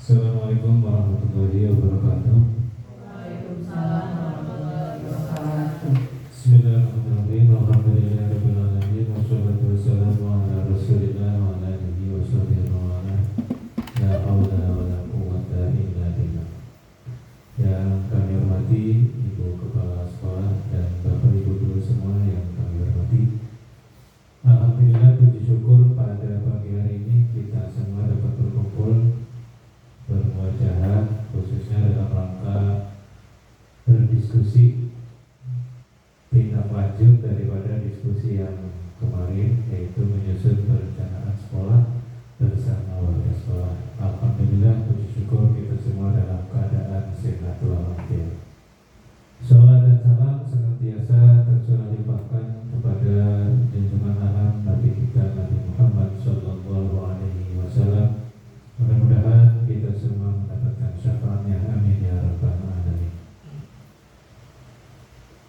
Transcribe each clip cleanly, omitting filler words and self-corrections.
Assalamualaikum warahmatullahi wabarakatuh. Waalaikumsalam warahmatullahi wabarakatuh. Bismillahirrahmanirrahim. Alhamdulillahirabbil alamin wassalatu wassalamu ala Rasulillah wa ala alihi washabihi wa ala. La haula wala quwwata illa billah. Yang kami hormati Ibu Kepala Sekolah dan Bapak Ibu guru semua yang kami hormati. Alhamdulillah, puji syukur pada pagi hari ini kita semua dapat berkumpul bermuajaah khususnya dalam rangka berdiskusi tindak lanjut daripada diskusi yang kemarin, yaitu menyusun perencanaan sekolah bersama warga sekolah. Alhamdulillah, puji syukur kita semua dalam keadaan sehat walafiat. Salam dan salam senantiasa tercurah limpahkan kepada junjungan alam Nabi kita Nabi Muhammad Sallallahu Alaihi Wasallam. Mudah-mudahan kita semua mendapatkan syafaatnya, amin ya rabbal alamin.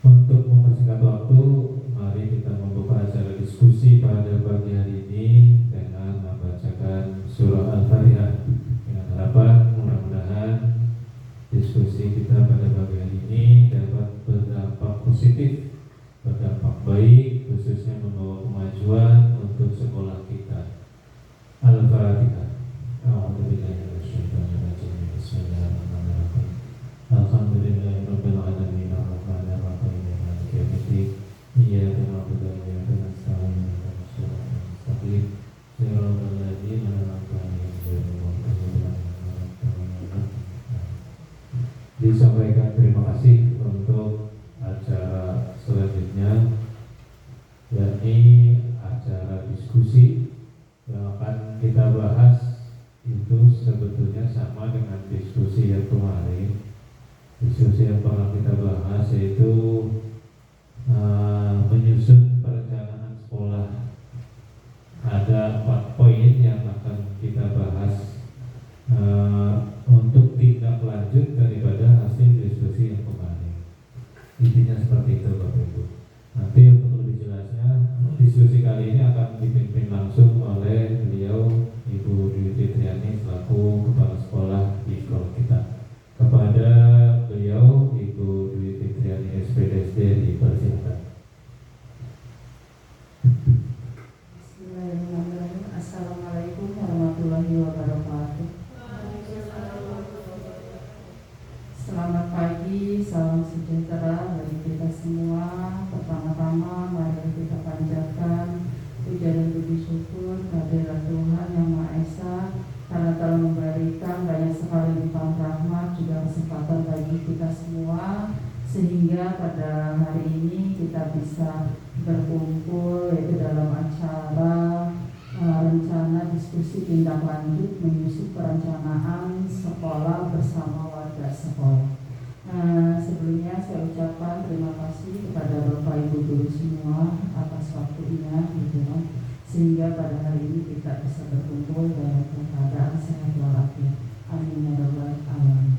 Untuk mempersingkat waktu, mari kita membuka acara diskusi pada pagi hari ini dengan membacakan surah Al-Fatihah, dengan harapan mudah-mudahan diskusi kita pada pagi hari ini dapat berdampak positif, berdampak baik, khususnya membawa kemajuan untuk sekolah kita. Al-Fatihah. Bismillahirrahmanirrahim. Alhamdulillahirabbil alamin arrahmanir rahim maliki yaumiddin. Iyyaka na'budu wa iyyaka nasta'in ihdinas siratal mustaqim siratal ladzina an'amta 'alaihim ghairil maghdubi 'alaihim waladdallin. Disampaikan terima kasih untuk acara selanjutnya, yakni acara diskusi yang akan kita bahas. Itu sebetulnya sama dengan diskusi yang kemarin. Diskusi yang pernah kita bahas yaitu menyusun perencanaan sekolah. Ada 4 poin yang akan kita bahas untuk tindak lanjut daripada hasil diskusi yang kemarin. Intinya seperti itu Bapak Ibu. Nanti untuk lebih jelasnya, diskusi kali ini akan dipimpin langsung oleh beliau Ibu Dwi Fitriani selaku Kepala Sekolah di sekolah kita. Kepada beliau Ibu Dwi Fitriani SPDSD dipersilakan. Bismillahirrahmanirrahim. Assalamualaikum warahmatullahi wabarakatuh. Selamat pagi, salam sejahtera bagi kita semua. Pertama-tama mari kita panjatkan puja dan puji syukur kehadirat Tuhan Yang Maha Esa, karena telah memberikan banyak sekali limpahan rahmat juga kesempatan bagi kita semua, sehingga pada hari ini kita bisa berkumpul yaitu dalam acara rencana diskusi tindak lanjut menyusun perencanaan sekolah bersama warga sekolah. Sebelumnya saya ucapkan terima kasih kepada Bapak Ibu guru semua atas waktunya, gitu kan, sehingga pada hari ini kita bisa berkumpul dalam keadaan sehat walafiat. Amin ya rabbal alamin.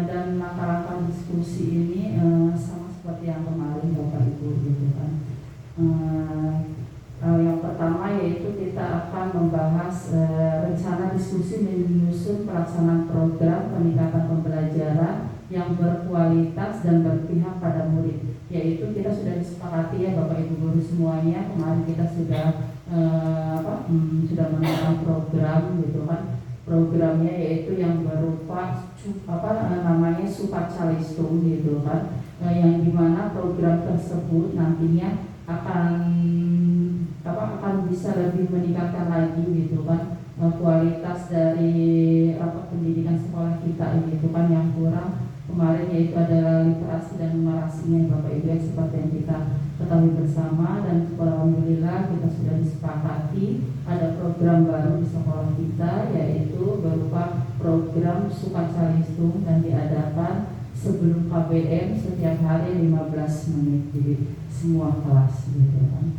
Dan langkah-langkah diskusi ini sama seperti yang kemarin Bapak Ibu, gitu kan. Yang pertama yaitu kita akan membahas rencana diskusi menyusun pelaksanaan program peningkatan pembelajaran yang berkualitas dan berpihak pada murid. Yaitu kita sudah disepakati ya Bapak Ibu guru semuanya, kemarin kita sudah sudah menemukan program, gitu kan. Programnya yaitu yang berupa namanya Supacalistum, gitu kan. Yang dimana program tersebut nantinya akan bisa lebih meningkatkan lagi, gitu kan, kualitas dari pendidikan sekolah kita, gitu kan, yang kurang kemarin yaitu adalah literasi dan numerasinya Bapak Ibu, seperti yang kita ketahui bersama. Dan alhamdulillah kita sudah disepakati ada program baru di sekolah kita, yaitu berupa program Supacalistum dan diadakan sebelum KBM setiap hari 15 menit, jadi semua kelas, gitu kan.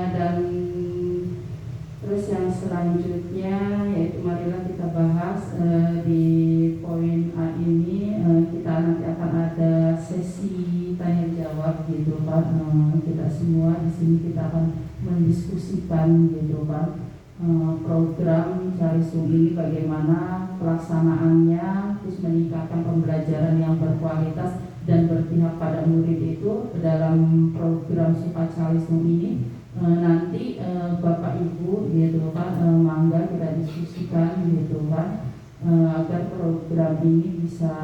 Dan terus yang selanjutnya yaitu marilah kita bahas di poin A ini, kita nanti akan ada sesi tanya jawab, gitu kan. Kita semua di sini kita akan mendiskusikan, gitu kan, program Calistung ini bagaimana pelaksanaannya, terus meningkatkan pembelajaran yang berkualitas dan berpihak pada murid itu dalam program Sukacalisme ini. Nanti Bapak Ibu gitu kan, mangga kita diskusikan gitu kan, agar program ini bisa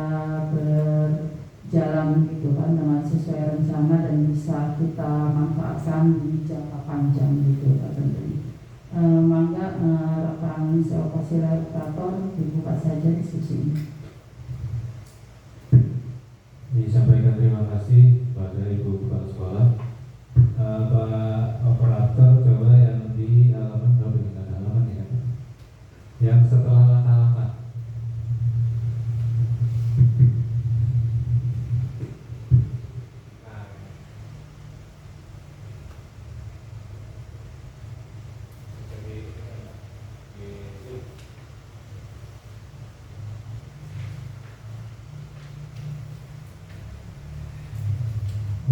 berjalan gitu kan dengan sesuai rencana dan bisa kita manfaatkan di jangka panjang gitu Pak Menteri. Mangga rekan saya fasilitator dibuka saja diskusi ini. Disampaikan terima kasih kepada Ibu Kepala Sekolah. Pak Operator, coba yang di halaman berapa dengan halaman ya? Yang setelah langkah-langkah.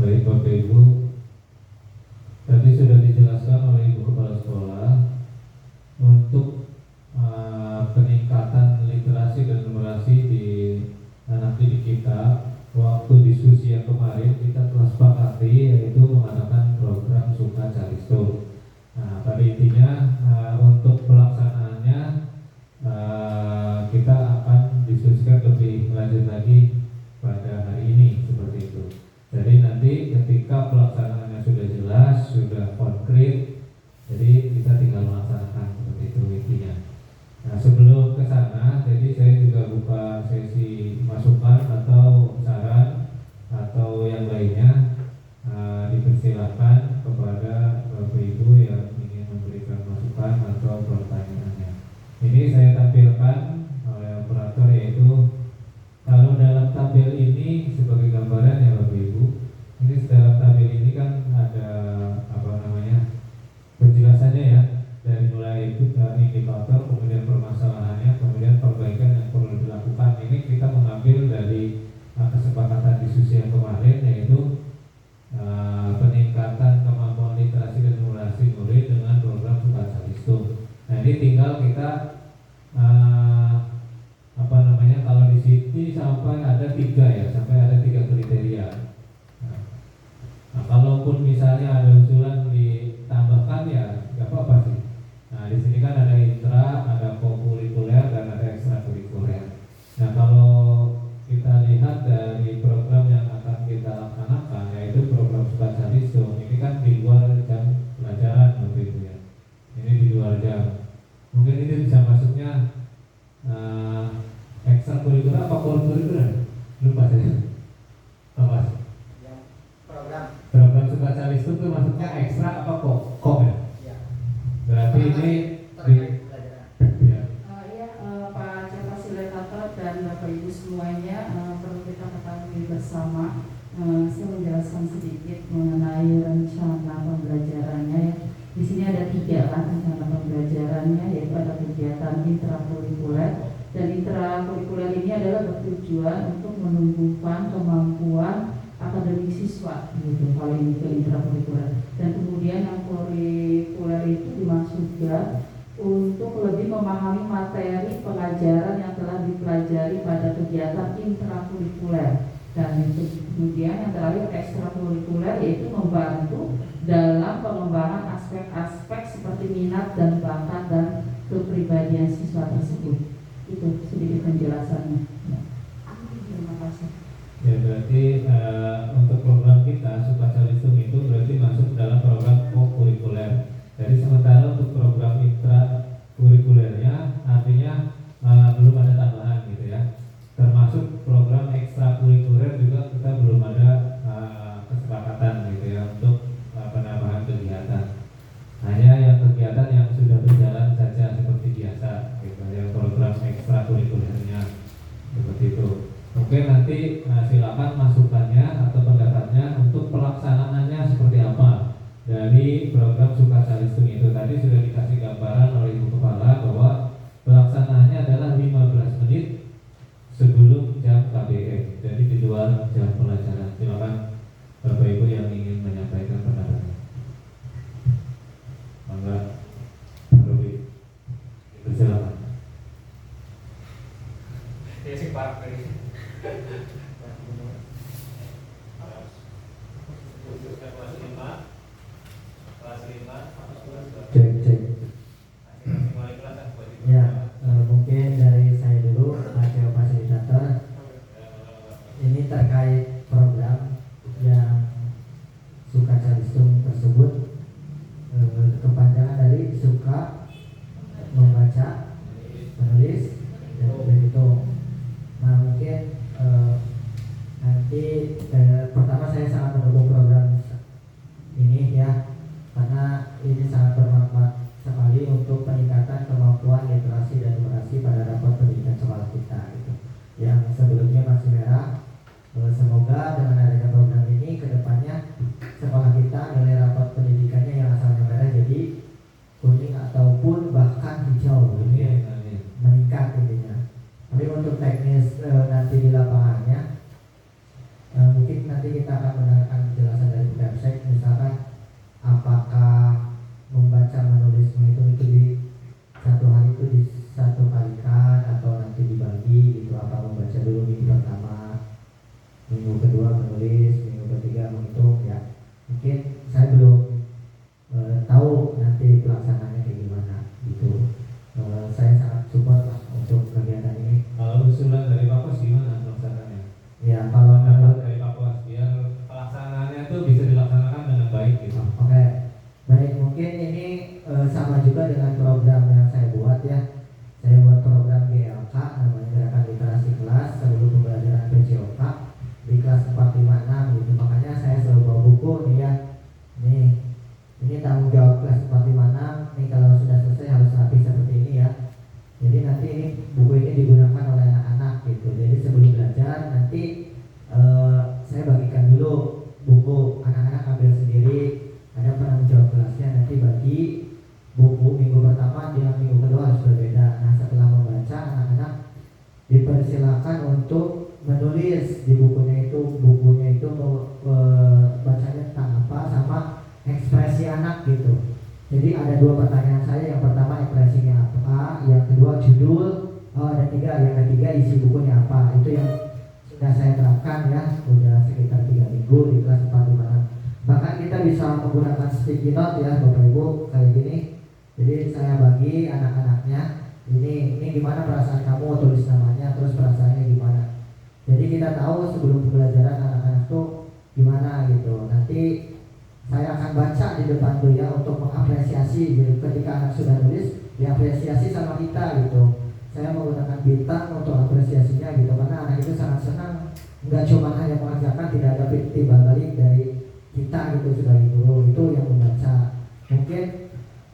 Baik Bapak Ibu, tadi sudah dijelaskan oleh Ibu Kepala Sekolah untuk peningkatan literasi dan numerasi di anak didik kita. Waktu diskusi yang kemarin kita telah sepakati yaitu mengadakan program Sukacalisme. Nah, pada intinya untuk pelaksanaannya kita akan diskusikan lebih lanjut lagi pada hari ini seperti itu. Jadi nanti ketika pelaksanaannya sudah jelas, sudah konkret, jadi kita tinggal melaksanakan seperti itu intinya. Nah, sebelum ke sana, jadi saya juga buka sesi masukan atau saran atau yang lainnya. Dipersilakan kepada Bapak Ibu yang ingin memberikan masukan atau pertanyaannya. Ini saya tampilkan oleh operator, yaitu kalau dalam tabel ini sebagai gambaran ya Bapak Ibu, ini dalam tabel ini kan ada penjelasannya ya, dari mulai indikator, kemudian permasalahannya, kemudian perbaikan yang perlu dilakukan. Ini kita mengambil dari kesepakatan diskusi yang kemarin, yaitu peningkatan kemampuan literasi dan numerasi murid dengan program Sukacalisme. Nah, ini tinggal kita kalau di sini sampai ada 3 kriteria. Nah, kalaupun misalnya ada usulan ditambahkan ya nggak apa-apa sih. Nah, di sini kan ada intra, ada kokurikuler dan ada ekstrakurikuler. Nah, kalau kita lihat dari program yang akan kita laksanakan, yaitu program Sukacalisme, ini kan di luar jam pelajaran begitu ya. Ini di luar jam. Mungkin ini bisa masuknya ekstrakurikuler apa kurikuler? Lupa saya. Apa? Program Sukacalisme itu masuknya ekstra apa kok ya? Ya. Berarti ini terkait pelajaran. Ya. Pak Fasilitator dan Bapak Ibu semuanya, perlu kita ketahui bersama. Saya menjelaskan sedikit mengenai rencana pembelajarannya ya. Di sini ada 3 kan rencana pembelajarannya, yaitu ada kegiatan intrakurikuler, dan intrakurikuler ini adalah bertujuan untuk menumbuhkan kemampuan akademik siswa gitu, kalau ini ke intrakurikuler. Dan kemudian yang kurikuler itu dimaksudkan untuk lebih memahami materi pengajaran yang telah dipelajari pada kegiatan intrakurikuler. Dan kemudian yang terakhir ekstrakurikuler, yaitu membantu dalam pengembangan aspek-aspek seperti minat dan bakat dan kepribadian siswa tersebut. Itu sedikit penjelasannya. Terima kasih. Ya, berarti untuk program kita Sukacalisme itu berarti masuk dalam program kokurikuler. Jadi sementara untuk program intrakurikulernya artinya belum ada tambahan gitu ya. Termasuk program ekstrakurikuler juga kita belum ada kesepakatan gitu ya untuk penambahan kegiatan. Hanya yang kegiatan yang sudah berjalan saja seperti biasa gitu, yang program ekstrakurikulernya seperti itu. Mungkin nanti silakan masukannya atau kita akan mendengarkan penjelasan dari website, misalkan apakah membaca menulis menghitung itu di satu hari itu di satu kalikan atau nanti dibagi gitu, apa membaca dulu minggu pertama, minggu kedua menulis, minggu ketiga menghitung ya. Mungkin saya belum tahu nanti pelaksanaannya kayak gimana gitu. Saya sangat support lah untuk kegiatan ini. Kalau usulan dari Pak Pos gimana pelaksanaannya? Ya kalau menurut Dari Pak Pos biar pelaksanaannya itu bisa dilaksanakan dengan baik gitu. Oke, baik, mungkin ini sama juga dengan program yang saya buat ya. Saya buat program GLK namanya Gerakan Literasi Kelas sebelum pembelajaran PJOK di kelas 456 gitu. Makanya saya selalu bawa buku nih ya. Ini tanggung jawab kelas 456 nih, kalau sudah selesai harus rapi seperti ini ya. Jadi nanti ini buku ini digunakan oleh anak-anak gitu. Jadi sebelum belajar nanti saya bagikan dulu buku, anak-anak ambil sendiri, ada penanggung jawab kelasnya, nanti bagi buku minggu pertama dengan minggu kedua harus berbeda. Nah setelah membaca, anak-anak dipersilakan untuk menulis di bukunya itu bacanya tentang apa sama ekspresi anak gitu. Jadi ada 2 pertanyaan saya, yang pertama ekspresinya apa, yang kedua judul, ada 3, yang ketiga isi bukunya apa. Itu yang sudah saya terapkan ya, sudah sekitar 3 minggu di kelas 456. Bahkan kita bisa menggunakan sticky note ya Bapak Ibu kayak gini. Jadi saya bagi anak-anaknya, ini gimana perasaan kamu, tulis namanya, terus perasaannya gimana. Jadi kita tahu sebelum pembelajaran anak-anak tuh gimana gitu. Nanti saya akan baca di depan tuh ya untuk mengapresiasi gitu. Ketika anak sudah nulis, diapresiasi sama kita gitu. Saya menggunakan bintang untuk apresiasinya gitu, karena anak itu sangat senang. Enggak cuma hanya mengerjakan, tidak ada timbal balik dari kita gitu sebagai guru, itu yang membaca. Mungkin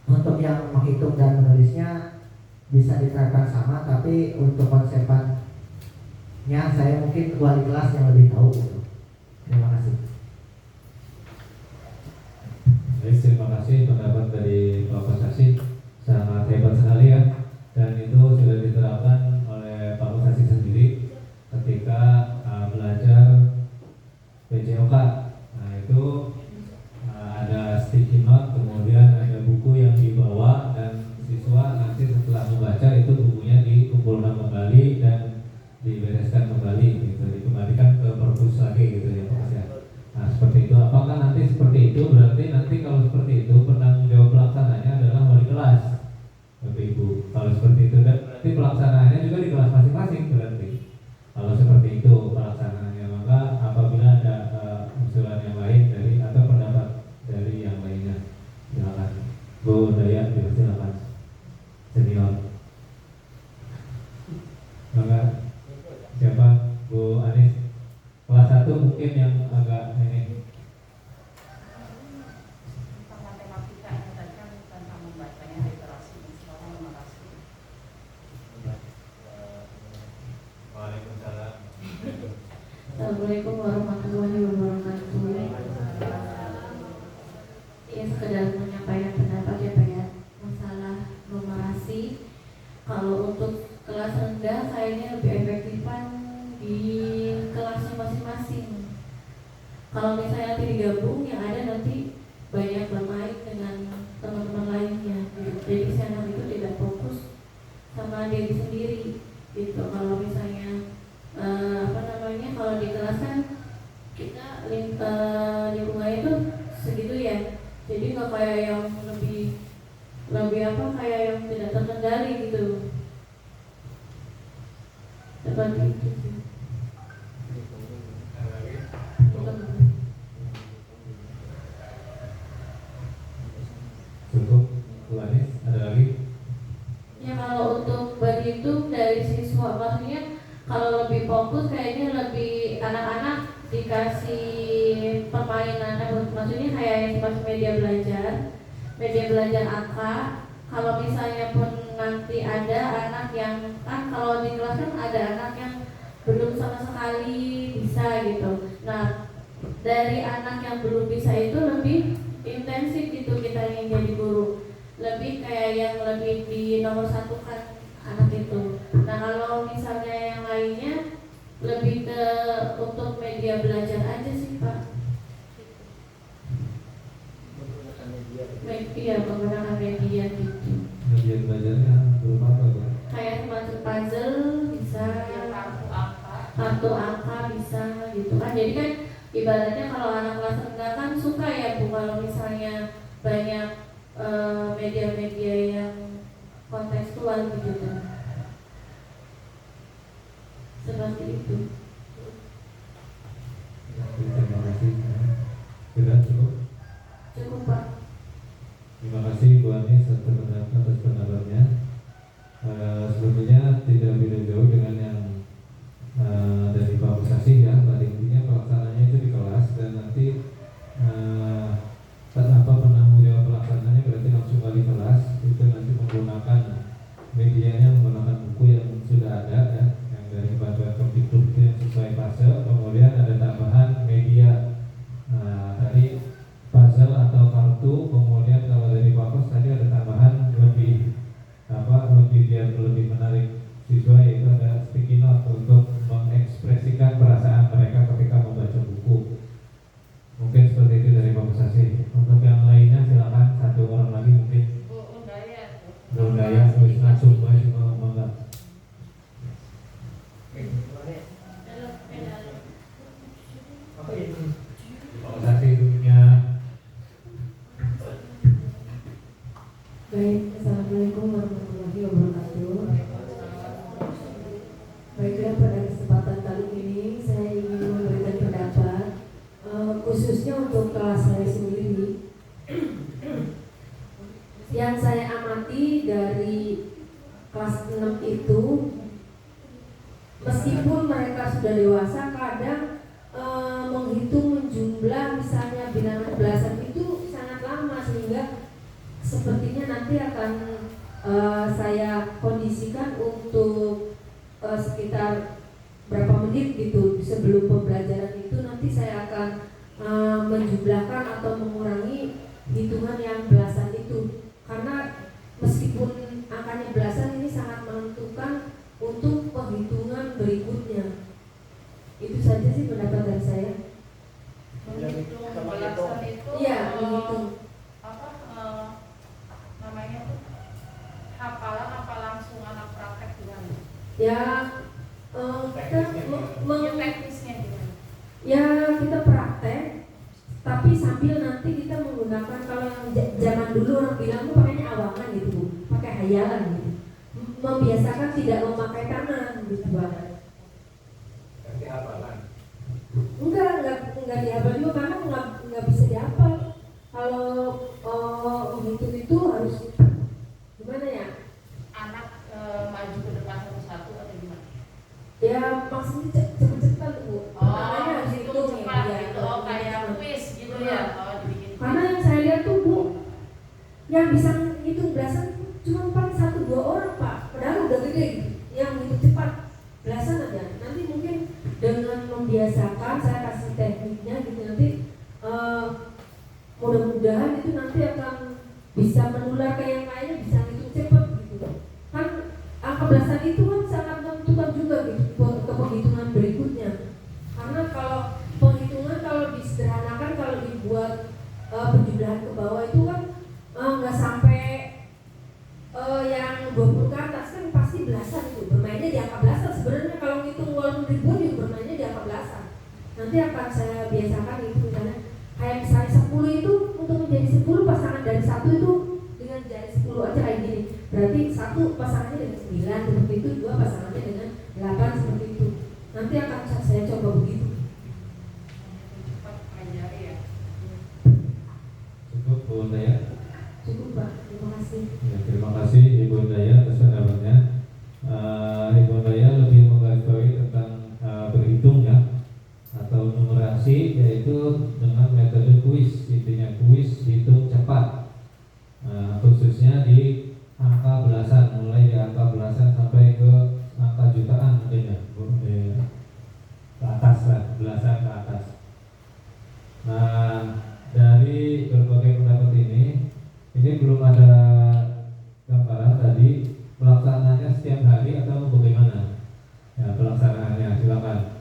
untuk yang menghitung dan menulisnya bisa diterapkan sama, tapi untuk konsepnya saya mungkin wali kelas yang lebih tahu gitu. Terima kasih. Baik, terima kasih pendapat dari Bapak Saksi, sangat hebat sekali ya. Dan itu sudah diterapkan oleh Pak Saksi sendiri ketika belajar PJOK. Nah itu ada sticky note, kemudian ada buku yang dibawa, dan siswa nanti setelah membaca itu bukunya dikumpulkan kembali dan dibereskan kembali gitu, dikembalikan ke perpus lagi gitu ya Pak ya. Nah seperti itu. Apakah nanti seperti itu? Berarti nanti kalau seperti itu penanggung jawab pelaksananya adalah wali kelas Bapak Ibu. Kalau seperti itu, dan berarti pelaksanaannya juga di kelas masing-masing berarti. Kalau seperti itu pelaksanaannya, maka apabila ada usulan yang lain dari atau pendapat dari yang lainnya, silakan Bu Daya, silakan senior. Maka siapa? Bu Anis, kelas 1 mungkin yang agak ini. Waalaikumsalam. Assalamualaikum warahmatullahi wabarakatuh. Ya, sekedar menyampaikan pendapat ya Pak ya, masalah numerasi. Kalau untuk kelas rendah kayaknya lebih efektifan di kelasnya masing-masing. Kalau misalnya nanti digabung, yang ada nanti banyak bermain dengan teman-teman lainnya. Jadi si anak itu tidak fokus sama diri sendiri gitu. Kalau misalnya kalau di kelas kan kita lingkungannya itu segitu ya, jadi nggak kayak yang lebih kayak yang tidak terkendali gitu, seperti itu sih. Cukup, Bu Anis, ada lagi? Ya kalau untuk berhitung dari siswa, maksudnya kalau lebih fokus kayaknya lebih anak-anak dikasih permainan, maksudnya kayak yang seperti media belajar AK. Kalau misalnya pun nanti ada anak yang kan kalau di kelas kan ada anak yang belum sama sekali bisa gitu. Nah dari anak yang belum bisa itu lebih intensif gitu kita yang jadi guru, lebih kayak yang lebih di nomor satukan anak itu. Nah kalau misalnya yang lainnya lebih ke untuk media belajar aja sih Pak. Iya, menggunakan media gitu. Media belajarnya berupa apa tuh? Kayak semacam puzzle bisa, kartu angka bisa gitu kan. Jadi kan ibaratnya kalau anak kelas rendah kan suka ya Bu kalau misalnya banyak media-media yang kontekstual gitu kan. Seperti itu. Terima kasih. Sudah cukup? Cukup Pak. Terima kasih Bu Anis atas pendapatnya. Sebetulnya tidak beda jauh dengan yang dari Pak Musasi ya. Pada intinya pelaksanaannya itu di kelas dan nanti penanggung jawab pelaksananya berarti langsung kali kelas itu nanti menggunakan medianya, menggunakan buku yang sudah ada ya, yang dari bantuan Kemdikbud itu yang sesuai fase. Kemudian ada tambahan media tadi puzzle atau kartu. Kemudian kalau dari Pak Pos tadi ada tambahan lebih biar lebih menarik siswa, yaitu ada sticky note untuk mengekspresikan perasaan mereka ketika membaca buku. Mungkin seperti itu dari Pak Musasi. Untuk yang lainnya silakan satu orang lagi mungkin. Bu Undaya, wis langsung wis ngomong. Pak Musasi dunia. Baik, Assalamualaikum warahmatullahi wabarakatuh. Baiklah, pada kesempatan kali ini saya ingin memberikan pendapat khususnya untuk kelas saya sendiri. Yang saya amati dari kelas 6 itu, meskipun mereka sudah dewasa, kadang menghitung jumlah misalnya bilangan belasan itu sangat lama, sehingga sepertinya nanti akan saya kondisikan untuk sekitar berapa menit gitu sebelum pembelajaran itu, nanti saya akan menjumlahkan atau mengurangi hitungan yang belasan itu, karena meskipun angkanya belasan ini sangat menentukan untuk penghitungan berikutnya. Itu saja sih pendapat dari saya. Menghitung belasan itu Iya, menghitung. Namanya tuh hafalan apa langsung anak praktek gimana? Ya, kita Teknisnya gimana? ya kita praktek, tapi sambil nanti kita menggunakan, kalau yang zaman dulu orang bilang tuh pakainya awangan gitu Bu, pakai hayalan gitu, membiasakan tidak memakai tangan gitu Pak. Nanti hafalan. Enggak dihafal juga, karena enggak bisa dihafal. Kalau menghitung itu harus gimana ya? Anak maju ke depan satu-satu atau gimana? Ya maksudnya cepet-cepetan Bu. Pertamanya harus hitung hitung cepat ya. gitu. Oh, kayak kuis gitu ya. Oh, dibikin. Karena yang saya lihat tuh Bu, yang bisa hitung belasan cuma paling 1-2 orang Pak. Padahal udah gede gitu. Yang hitung cepat belasan aja. Nanti mungkin dengan membiasakan, saya kasih tekniknya gitu, nanti mudah-mudahan itu nanti akan bisa menular ke yang lainnya, bisa hitung cepat gitu. Kan angka belasan itu kan sangat menentukan juga gitu ke penghitungan berikutnya. Karena kalau penghitungan kalau disederhanakan, kalau dibuat penjumlahan ke bawah itu kan nggak sampai yang 20 ke atas, kan pasti belasan itu, bermainnya di angka belasan. Sebenarnya kalau ngitung walaupun ribuan juga bermainnya di angka belasan. Nanti akan saya biasakan itu, misalnya kayak misalnya 10 itu untuk menjadi 10 pasangan dari 1 itu dengan jari 10 aja kayak gini. Berarti 1 pasangannya dengan 9 seperti itu, 2 pasangannya dengan 8 seperti itu. Nanti akan saya coba begitu. Cepat pelajari ya. Cukup Bu Undaya. Cukup Pak, terima kasih. Ya, terima kasih Ibu Undaya atas pendapatnya. Ibu Undaya lebih menggarisbawahi tentang berhitung ya, atau numerasi, yaitu dengan metode kuis. Intinya kuis hitung cepat, khususnya di angka belasan, mulai di angka belasan sampai ke angka jutaan mungkin ya, ke atas lah, belasan ke atas. Nah, dari berbagai pendapat ini belum ada gambaran tadi pelaksanaannya setiap hari atau bagaimana ya pelaksanaannya, silakan.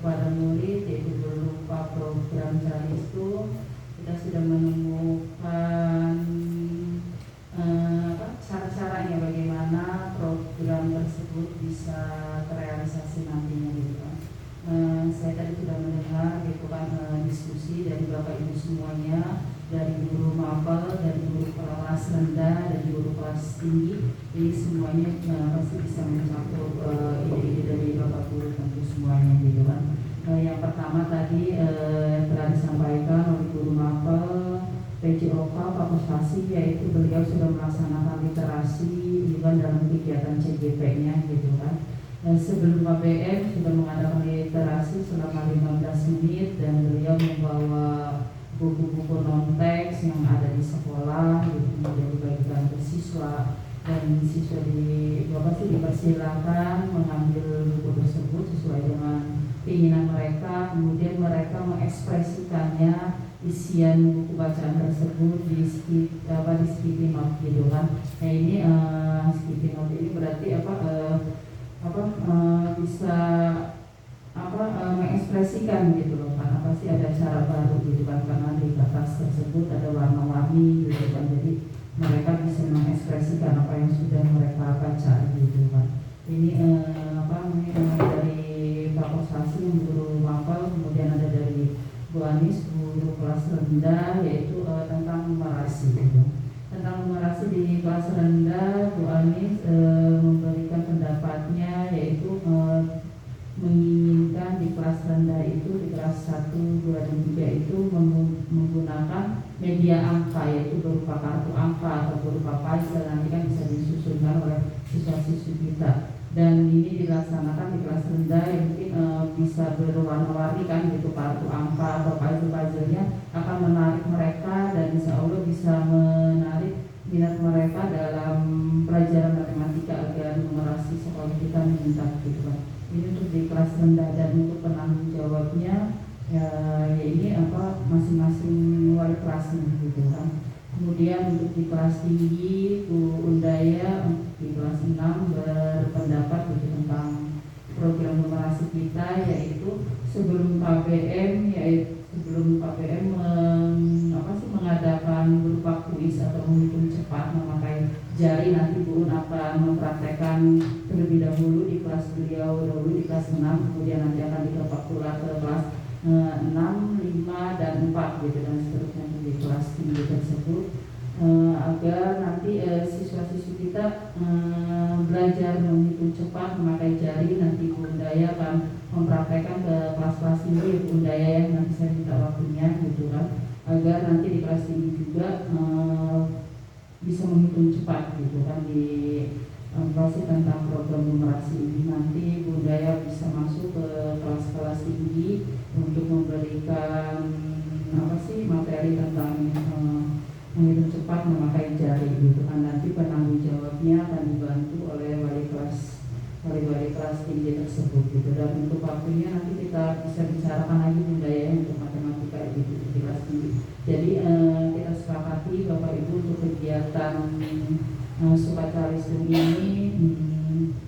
kepada murid, yaitu berupa program cari itu kita sudah menemukan cara-caranya bagaimana program tersebut bisa terrealisasi nantinya gitu kan. Saya tadi sudah mendengar gitu kan diskusi dari Bapak Ibu semuanya, dari guru mapel, dari guru kelas rendah, dari guru kelas tinggi. Ini semuanya pasti bisa mencakup ide-ide dari Bapak Guru tentu semuanya gitu kan. Yang pertama tadi telah disampaikan oleh guru mapel PJOK Pak Mustasi, yaitu beliau sudah melaksanakan literasi juga dalam kegiatan CGP-nya gitu kan. Sebelum KBM sudah mengadakan literasi selama 15 menit dan beliau membawa buku-buku non-teks yang ada di sekolah gitu, kemudian dibagikan ke siswa, dan siswa dipersilakan mengambil buku tersebut sesuai dengan keinginan mereka, kemudian mereka mengekspresikannya isian buku bacaan tersebut di sticky note gitu kan. Nah ini sticky note ini berarti bisa mengekspresikan gitu loh kan, pasti ada cara baru gitu kan, karena di kertas tersebut ada warna-warni gitu kan, jadi mereka bisa mengekspresikan apa yang sudah mereka baca gitu kan. Ini dari Pak Kosasi yang guru mapel, kemudian ada dari Bu Anis guru kelas rendah, yaitu tentang numerasi gitu. Tentang numerasi di kelas rendah, Bu Anis memberikan pendapatnya, yaitu menginginkan di kelas rendah itu, di kelas 1, 2, dan 3 itu menggunakan media angka, yaitu berupa kartu angka atau berupa puzzle, nanti kan bisa disusunkan oleh siswa-siswi kita. Dan ini dilaksanakan di kelas rendah yang mungkin bisa berwarna-warni kan gitu, kartu angka atau puzzle-puzzlenya akan menarik mereka, dan insya Allah bisa menarik minat mereka dalam pelajaran matematika agar numerasi sekolah kita meningkat gitu kan. Ini untuk di kelas rendah. Dan untuk penanggung jawabnya ya ini masing-masing wali kelasnya gitu kan. Kemudian untuk di kelas tinggi, Bu Undaya di kelas 6 berpendapat gitu tentang program numerasi kita, yaitu sebelum KBM mengadakan berupa kuis atau menghitung cepat memakai jari. Nanti Bu Un akan mempraktekkan terlebih dahulu di kelas beliau dahulu di kelas 6, kemudian nanti akan dikepaktulah ke kelas 6, 5, dan 4 gitu, dan seterusnya di kelas tinggi tersebut, agar nanti siswa-siswi kita belajar menghitung cepat memakai jari. Nanti Bu Undaya akan mempraktekkan ke kelas-kelas tinggi, Bu Undaya yang nanti saya minta waktunya gitu kan, agar nanti di kelas tinggi juga bisa menghitung cepat gitu kan. Di masih tentang program numerasi ini nanti Bu Undaya bisa masuk ke kelas-kelas tinggi untuk memberikan materi tentang menghitung cepat memakai jari gitu kan. Nanti penanggung jawabnya akan dibantu oleh wali kelas tinggi tersebut gitu. Dan untuk waktunya nanti kita bisa bicarakan lagi budaya untuk matematika gitu di kelas tinggi. Jadi kita sepakati Bapak Ibu untuk kegiatan Sukacalistung ini,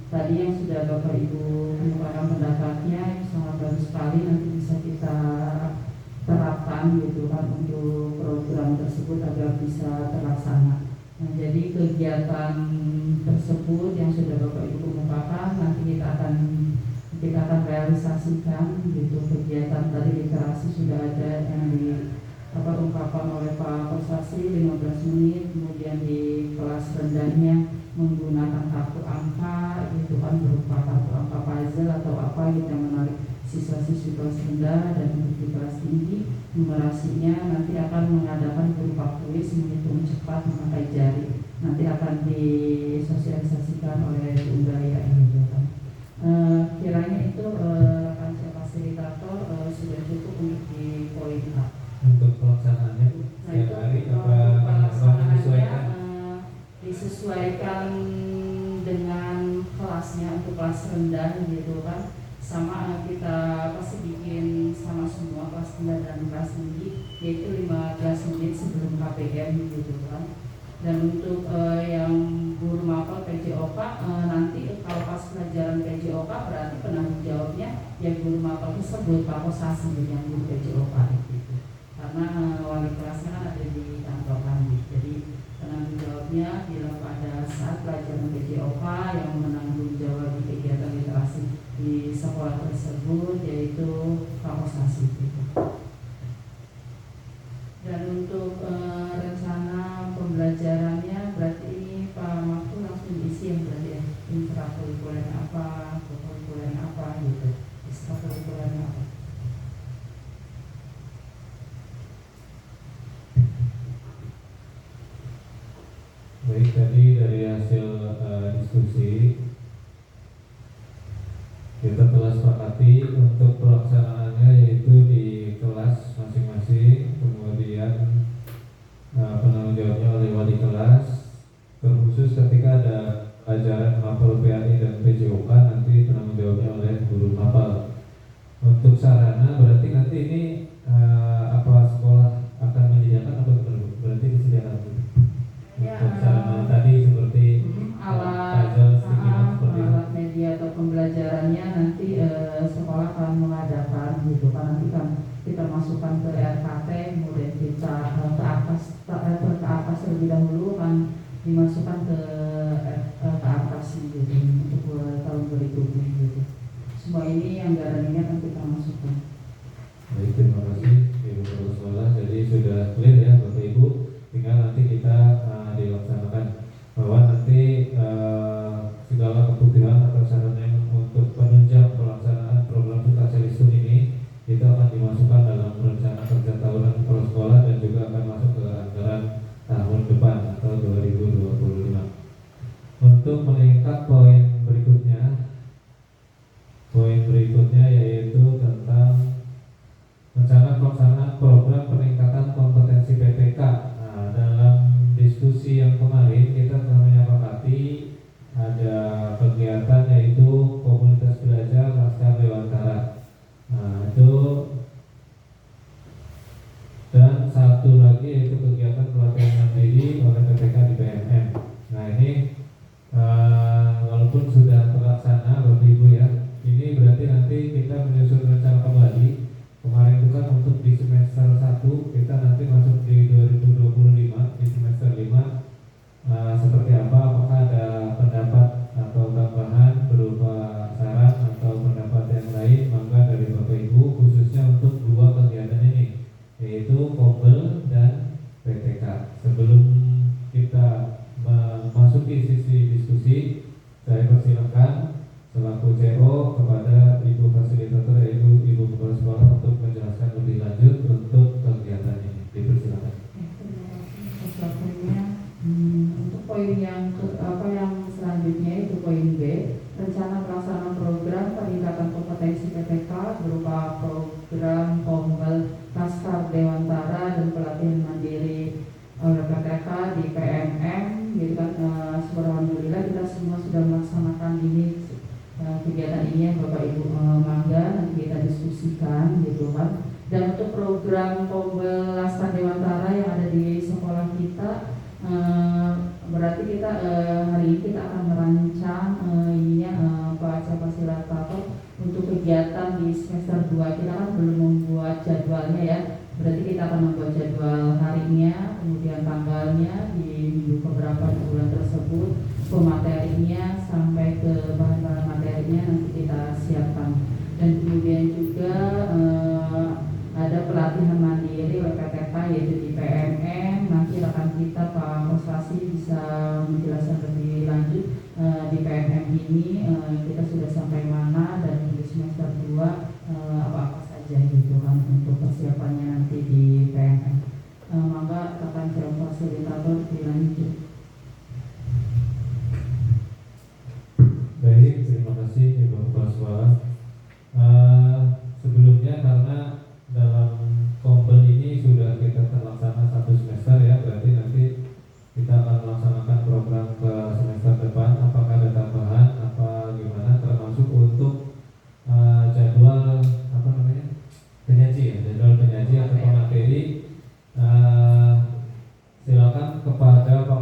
tadi yang sudah Bapak Ibu kemukakan pendapatnya sangat bagus sekali, nanti bisa kita terapkan gitu kan untuk program tersebut agar bisa terlaksana. Nah, jadi kegiatan tersebut yang sudah Bapak Ibu kemukakan nanti kita akan realisasikan gitu. Kegiatan tadi literasi sudah ada yang diungkapkan oleh Pak Kosasi 15 menit, kemudian di kelas rendahnya menggunakan kartu angka gitu kan, berupa kartu angka puzzle atau apa gitu yang menarik siswa-siswi kelas rendah. Dan untuk di kelas tinggi numerasinya nanti akan mengadakan berupa kuis menghitung cepat memakai jari, nanti akan disosialisasikan oleh Bu Undaya gitu kan. Kiranya itu rekan saya fasilitator sudah cukup untuk di poin A. Untuk pelaksanaannya setiap hari menyesuaikan disesuaikan dengan kelasnya. Untuk kelas rendah gitu kan, sama kita pasti bikin sama semua kelas rendah dan kelas tinggi, yaitu 15 menit sebelum KPM gitu kan. Dan untuk yang guru mapel PJOK nanti kalau pas pelajaran PJOK berarti penanggung jawabnya yang guru mapel tersebut pakosasi dengan guru PJOK gitu. Karena wali kelasnya kan ada di kantor kami, jadi penanggung jawabnya bila pada saat pelajaran PJOK yang menanggung jawab di kegiatan literasi di sekolah tersebut yaitu pakosasi gitu. Dan untuk rencana pembelajarannya berarti ini Pak Mahfud langsung diisi yang berarti ya, intrakurikuler apa, kurikuler apa gitu, ekstrakurikuler apa. Baik, tadi dari hasil diskusi kita telah sepakati untuk pelaksanaannya yaitu di kelas masing-masing, kemudian penanggung jawabnya oleh wali kelas, terkhusus ketika ada pelajaran mapel PAI dan PJOK nanti penanggung jawabnya oleh guru mapel. Untuk sarana berarti nanti ini apa sekolah akan menyediakan atau berarti disediakan Ya, untuk sarana tadi seperti puzzle, sticky note, seperti itu. alat media atau pembelajarannya nanti sekolah akan mengadakan gitu kan, nanti kan kita masukkan ke RKT, kemudian kita ke atas terlebih dahulu kan dimasukkan ke atas gitu untuk tahun berikutnya gitu. Semua ini anggaran ini akan kita masukkan. Baik, terima kasih Ibu Kepala Sekolah. Jadi sudah clear ya Bapak Ibu, tinggal nanti kita dilaksanakan bahwa nanti segala kebutuhan atau sarana yang untuk penunjang pelaksanaan program Sukacelistu ini itu akan dimasukkan dalam rencana kerja tahunan kepala sekolah dan juga akan masuk ke anggaran tahun depan atau 2025. Untuk meningkat poin berikutnya yaitu tentang rencana pelaksanaan program peningkatan kompetensi PPK. Nah, dalam diskusi yang kemarin kita telah menyepakati ada kegiatan yaitu komunitas belajar Laskar Dewantara. Nah, itu dan satu lagi yaitu kegiatan pelatihan mandiri oleh PPK di PMM. Nah, ini walaupun sudah terlaksana Bapak Ibu ya, ini berarti nanti kita menyusun rencana kembali. Kemarin itu kan untuk di semester 1 kita nanti masuk di 2025 di semester 5 seperti apa, apakah ada pendapat atau tambahan berupa saran atau pendapat yang lain, maka dari Bapak Ibu khususnya untuk dua kegiatan ini yaitu Kombel dan PTK. Sebelum kita memasuki sisi diskusi, saya persilakan selaku CO kepada Ibu Fasilitator yaitu Ibu Kepala Sekolah untuk menjelaskan lebih lanjut untuk kegiatan ini. Dipersilakan. Selanjutnya untuk poin yang selanjutnya itu poin B, rencana pelaksanaan program peningkatan kompetensi PPK berupa program Kombel Laskar Dewantara dan pelatihan mandiri oleh PTK di PMM. Jadi kan alhamdulillah kita semua sudah melaksanakan ini kegiatan ini ya Bapak Ibu, mangga nanti kita diskusikan gitu kan. Dan untuk program Kombel Laskar Dewantara yang ada di sekolah kita, berarti kita hari ini kita akan merancang Pak Fasilitator untuk kegiatan di semester 2. Kita kan belum membuat jadwalnya ya, berarti kita akan membuat jadwal harinya, kemudian tanggalnya di minggu keberapa di bulan tersebut, pematerinya sampai ke bahan-bahan materinya nanti kita siapkan. Dan kemudian juga ada pelatihan mandiri oleh PTK yaitu di PMM. Nanti rekan kita Pak Koswasi bisa menjelaskan lebih lanjut di PMM ini kita sudah sampai mana dan di semester 2 apa-apa saja gitu kan untuk persiapannya nanti di PMM. Maka rekan calon fasilitator dilanjut. Baik, terima kasih Ibu Kepala Sekolah. Sebelumnya karena dalam Kombel ini sudah kita terlaksana 1 semester ya, berarti nanti kita akan melaksanakan program ke semester depan. Apakah ada tambahan apa gimana, termasuk untuk jadwal penyaji ya, jadwal penyaji atau pemateri. Silakan kepada Pak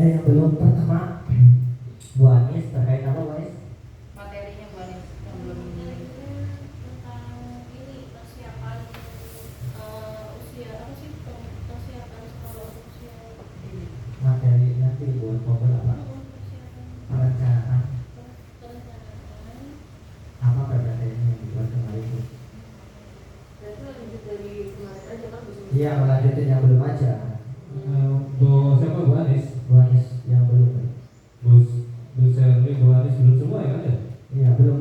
Ada yang belum? Pertama, Bu Anis terkait apa, Bu Anis? Materinya Bu Anis yang belum tentang ini persiapan usia apa sih persiapan sekolah usia Materi nanti buat mobil apa? Perencanaan apa materinya yang dibuat kemarin itu? Berarti lanjut dari kemarin aja kan bisa. Iya, melanjutin yang belum aja. Bu siapa Bu Anis? Bu Anis yang belum. Bu Sherly, Bu Anis belum semua ya kan ya? Iya, belum.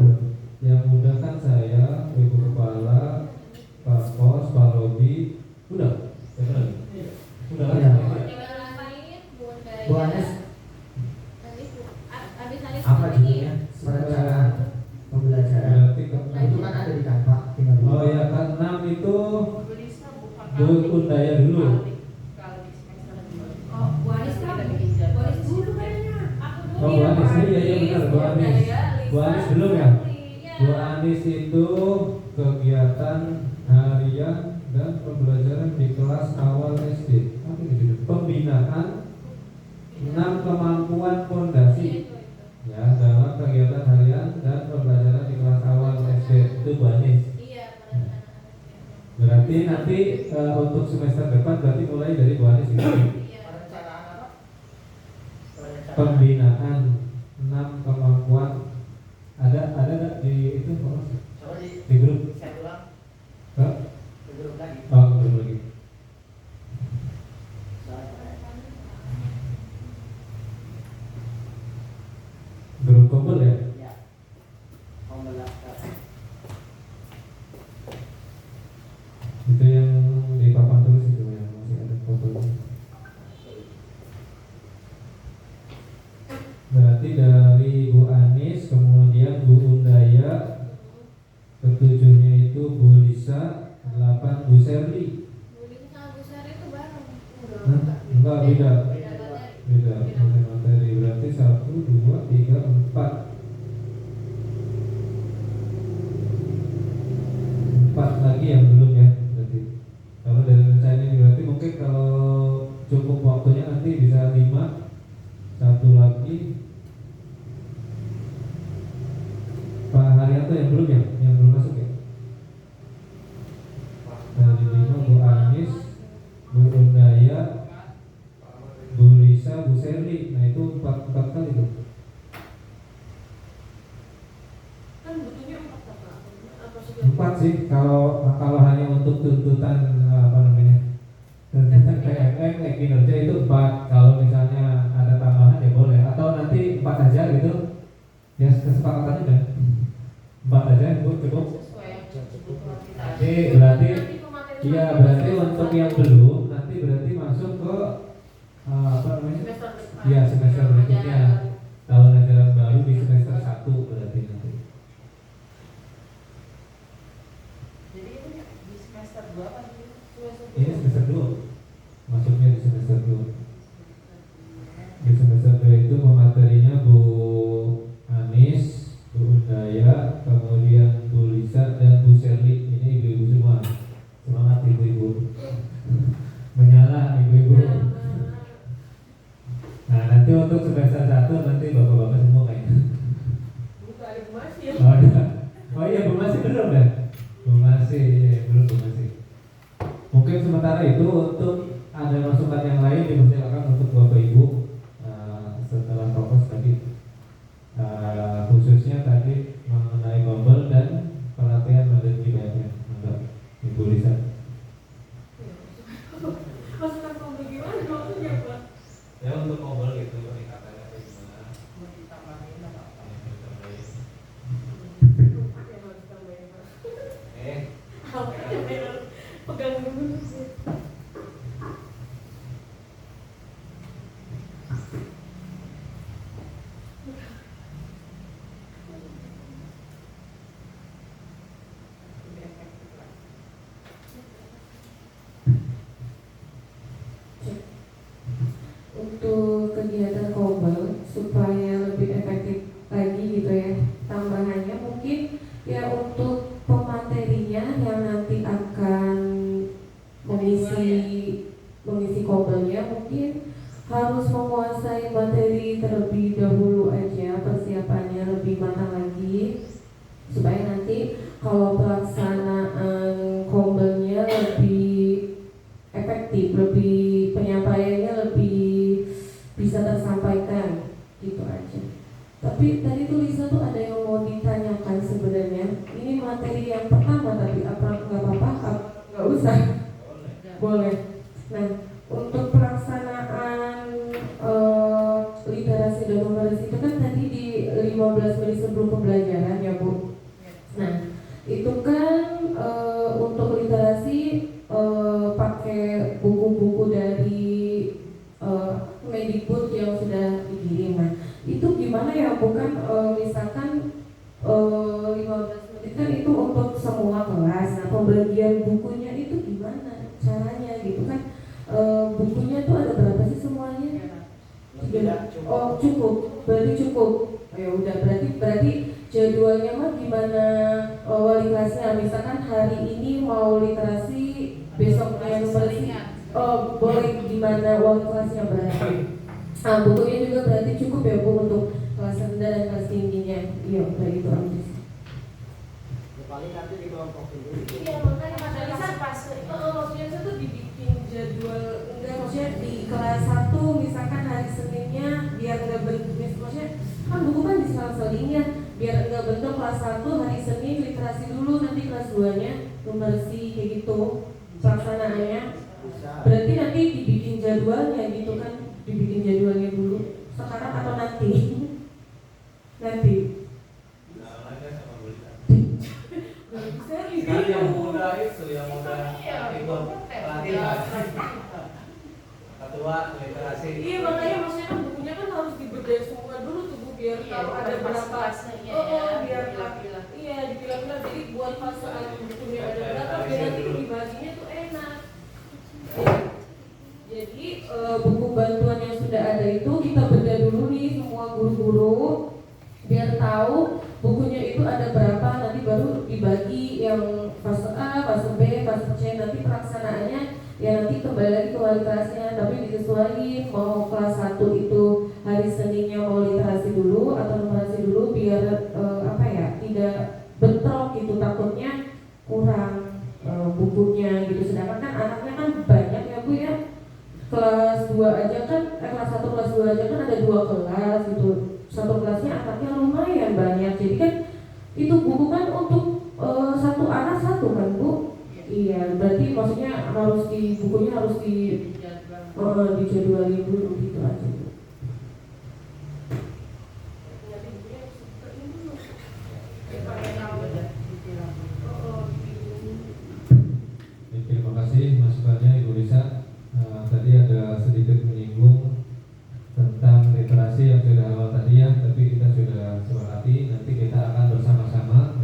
Yang udah kan saya, Ibu Kepala, Pak Pos, Pak Robi, udah? Siapa lagi? Udah kan? Iya. Bu Bu Anis Abis Anis apa judulnya? Perencanaan pembelajaran. Berarti Nah, itu kan ada di Canva, tinggal di. oh ya kan 6 itu Bu Lisa bukan Bu Undaya dulu. Kalau di semester 2. Oh, Bu Anis kan? Kita bikin jadwal. Bu Anis dulu kayaknya. Oh Bu Anis, iya benar Bu Anis. Bu Anis belum ya? Bu Anis itu kegiatan harian dan pembelajaran di kelas awal SD. Apa itu? Pembinaan 6 kemampuan fondasi. Ya, dalam kegiatan harian dan pembelajaran di kelas awal SD itu Bu Anis. Iya, Berarti nanti untuk semester depan berarti mulai dari Bu Anis itu. Perencanaan apa? Pembinaan 6 kemampuan ada nggak di itu Mas? Coba Di grup? saya ulang, Hah? ke grup lagi. Oh, grup lagi. Grup kumpul ya? Ya. Pembelajaran. Itu yang di papan tulis itu yang masih ada fotonya. Berarti dari Bu Anis, kemudian Bu Undaya, ketujuhnya itu Bu Lisa, 8 Bu Sherly. Bu Lisa sama Bu Sari itu bareng. Enggak, beda. Beda materi. Beda materi. Berarti 1, 2, 3, 4. 4 lagi yang belum ya. Berarti kalau dari rencana ini berarti mungkin kalau cukup waktunya nanti bisa 5. 1 lagi Pak Haryanto yang belum ya, yang belum masuk ya. Dari 5 Bu Anis, Bu Undaya, Bu Lisa, Bu Sherly. Nah itu 4 kali tuh. Kan butuhnya 4 apa sih? 4 sih kalau hanya untuk tuntutan apa namanya tuntutan PMM kayak kinerja itu 4. Kalau misalnya ada tambahan ya boleh atau nanti 4 aja gitu ya, kesepakatannya kan 4 aja Bu, cukup. Sesuai yang kebutuhan kita. Berarti iya, berarti untuk yang belum nanti berarti masuk ke apa namanya Semester depan. ya semester berikutnya, tahun ajaran baru di semester 1 berarti nanti. Jadi ini di semester 2 kan? Ini semester 2, masuknya di semester 2. Di semester 2 itu materinya Bu Anis, Bu Undaya, kemudian Bu Lisa dan Bu Sherly. Ini ibu-ibu semua. Semangat ibu-ibu. Menyala ibu-ibu. Nah nanti untuk semester 1 nanti bapak-bapak semua kayaknya. Bukan ada Bu Mas ya. Oh, ada. Oh iya Bu Masih belum ya? Bu Masih, iya, belum Bu Masih. Mungkin sementara itu untuk ada masukan yang lain dipersilakan untuk Bapak Ibu setelah fokus tadi khususnya tadi mengenai gombel dan pelatihan materi banyak. Enggak, Ibu Lisa. Masukan kamu gimana maksudnya, Pak? Ya untuk gombel gitu peningkatannya kayak gimana? Mau ditambahin apa? Pegang dulu sih. Untuk kegiatan kobel supaya lebih efektif lagi gitu ya, tambahannya mungkin ya untuk pematerinya yang nanti akan mengisi kobelnya mungkin harus menguasai materi terlebih dahulu aja, persiapannya lebih matang lagi supaya nanti kalau pelaksanaan kombelnya lebih efektif, lebih penyampaiannya lebih bisa tersampaikan gitu aja. Tapi tadi tuh Lisa tuh ada yang mau ditanyakan sebenarnya. Ini materi yang pertama tapi apa nggak apa-apa? Nggak usah. Boleh. Nah, untuk pelaksanaan literasi dan numerasi itu kan tadi di 15 menit sebelum pembelajaran ya Bu. Nah, itu kan untuk literasi pakai buku-buku dari Medikbud yang sudah dikirim. Nah, itu gimana ya bukan misalkan 15 menit kan itu untuk semua kelas. Nah, pembagian bukunya itu gimana caranya gitu kan? Bukunya tuh ada berapa sih semuanya? Oh cukup, berarti cukup. Ya udah berarti jadwalnya mah gimana wali kelasnya? Misalkan hari ini mau literasi, besoknya numerasi. Oh boleh gimana wali kelasnya berarti? Bukunya juga berarti cukup ya Bu untuk kelas rendah dan kelas tingginya. Iya udah itu aja sih. Paling nanti dikelompokin dulu. Iya makanya Lisa maksudnya itu tuh dibikin jadwal enggak maksudnya di kelas 1 misalkan hari Seninnya biar enggak bentuk maksudnya kan buku kan diselang-selingnya biar enggak bentuk kelas 1 hari Senin literasi dulu nanti kelas 2 nya numerasi kayak gitu pelaksanaannya. Berarti nanti dibikin jadwalnya gitu kan, dibikin jadwalnya dulu sekarang atau nanti? Nanti. Sekali yang muda itu yang muda ikut pelatihan ketua literasi. Iya makanya maksudnya kan bukunya kan harus dibedah semua dulu tuh Bu biar tahu ada berapa. Biar iya dipilah-pilah jadi buat pasal bukunya ada berapa biar nanti dibaginya tuh enak. Jadi buku bantuan yang sudah ada itu kita bedah dulu nih semua guru-guru biar tahu bukunya itu ada berapa, nanti baru dibagi yang fase A, fase B, fase C, nanti pelaksanaannya ya nanti kembali lagi ke wali kelasnya, tapi disesuaikan mau kelas 1 itu hari Seninnya mau literasi dulu atau numerasi dulu biar tidak bentrok gitu, takutnya kurang bukunya gitu, sedangkan kan anaknya kan banyak ya Bu ya, kelas 2 aja kan, kelas 1 kelas 2 aja kan ada 2 kelas gitu, satu kelasnya anaknya lumayan banyak, jadi kan itu buku kan untuk satu anak satu kan Bu? Iya, berarti maksudnya harus bukunya harus dijadwalin dulu gitu aja Bu. Terima kasih masukannya Ibu Lisa. Tadi ada sedikit menyinggung tentang literasi yang sudah awal tadi ya, tapi kita sudah sepakati nanti kita akan bersama-sama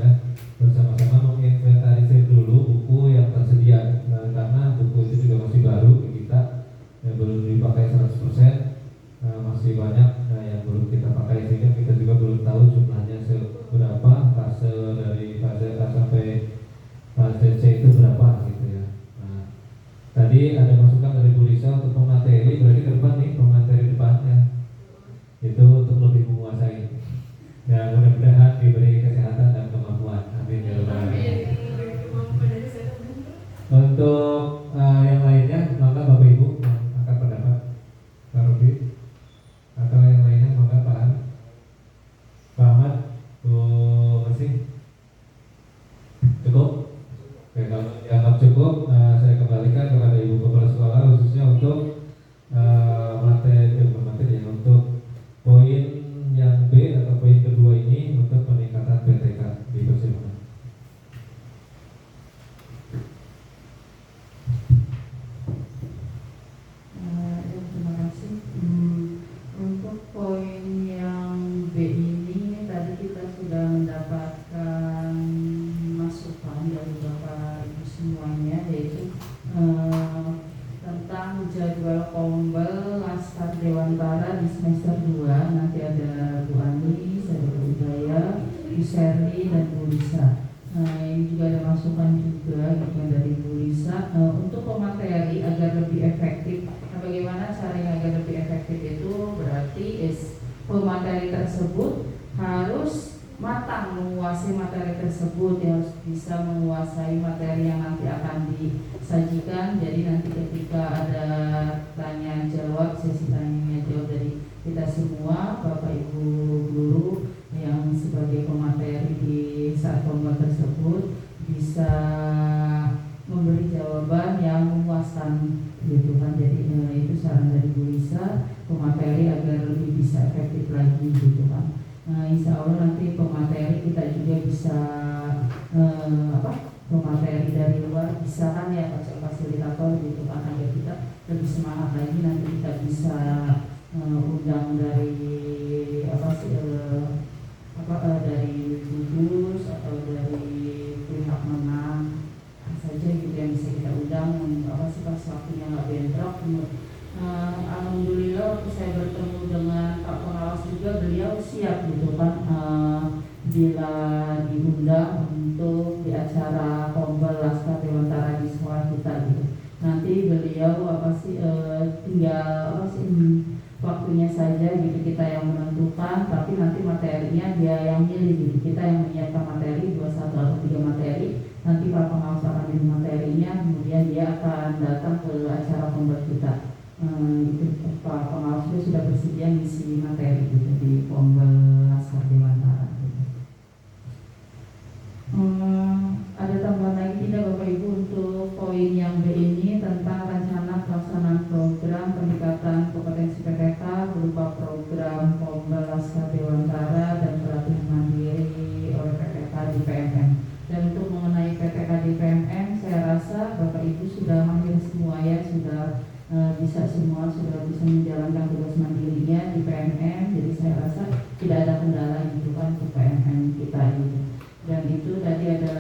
menginventarisir dulu buku yang tersedia, karena buku itu juga masih baru di kita, yang belum dipakai 100%, masih banyak yang belum kita pakai, sehingga kita juga belum tahu jumlahnya seberapa, fase dari fase A sampai fase C itu berapa gitu ya. Nah, tadi ada masukan dari Bu Lisa untuk pemateri, berarti ke depan nih pemateri depannya itu untuk lebih menguasai. Ya mudah-mudahan diberi kesehatan dan kemampuan. Amin ya rabbal alamin. Untuk yang lainnya, maka Bapak Ibu angkat pendapat Pak Robi, atau yang lainnya maka Pak Ahmad, Bu Mesih. Cukup? Oke, kalau dianggap cukup, saya kembalikan kepada Ibu Kepala Sekolah khususnya untuk materi untuk poin yang B atau poin kedua ini untuk peningkatan PTK di persidangan. Terima kasih. Untuk poin yang B ini tadi kita sudah mendapatkan masukan dari Bapak Ibu semuanya, yaitu tentang jadwal kombel Laskar Dewan Bara di semester 2. Nanti ada Bu Ani, ada Bu Udaya, Bu Serli, dan Bu Lisa. Ini juga ada masukan juga gitu dari Bu Lisa untuk pemateri agar lebih efektif. Nah, bagaimana bagaimana caranya agar lebih efektif itu berarti pemateri tersebut harus matang menguasai materi tersebut, dia harus bisa menguasai materi yang nanti akan disajikan. Jadi nanti ketika ada tanya jawab, sesi tanya jawab dari kita semua, Bapak Ibu guru yang sebagai pemateri di saat lomba tersebut bisa memberi jawaban yang memuaskan gitu kan. Jadi itu saran dari Bu Lisa, pemateri agar lebih bisa efektif lagi gitu kan. Insya Allah nanti pemateri kita juga bisa pemateri dari luar bisa kan ya, fasilitator gitu kan, agar kita lebih semangat lagi. Nanti kita bisa undang dari dari gugus atau dari pihak menang saja gitu yang bisa kita undang. Pas waktunya nggak bentrok. Alhamdulillah waktu saya bertemu dengan Pak Pengawas juga, beliau siap gitu kan, bila diundang untuk di acara Kombel Laskar Dewantara di sekolah kita gitu. Nanti beliau tinggal waktunya saja gitu, kita yang menentukan, tapi nanti materinya dia yang milih gitu. Kita yang menyiapkan materi 21 atau 3 materi, nanti Pak Pengawas akan milih materinya, kemudian dia akan datang ke acara Kombel kita. Itu Pak Pengawas sudah bersedia ngisi materi gitu di Kombel Laskar Dewantara gitu. Ada tambahan lagi tidak Bapak Ibu untuk poin yang B ini tentang rencana pelaksanaan program peningkatan kompetensi PPK berupa program Kombel Laskar Dewantara dan pelatihan mandiri oleh PPK di PMM. Dan untuk mengenai PPK di PMM, saya rasa Bapak Ibu sudah mahir semua ya, sudah bisa menjalankan tugas mandirinya di PMM. Jadi saya rasa tidak ada kendala gitu kan untuk PMM kita gitu. Dan itu tadi ada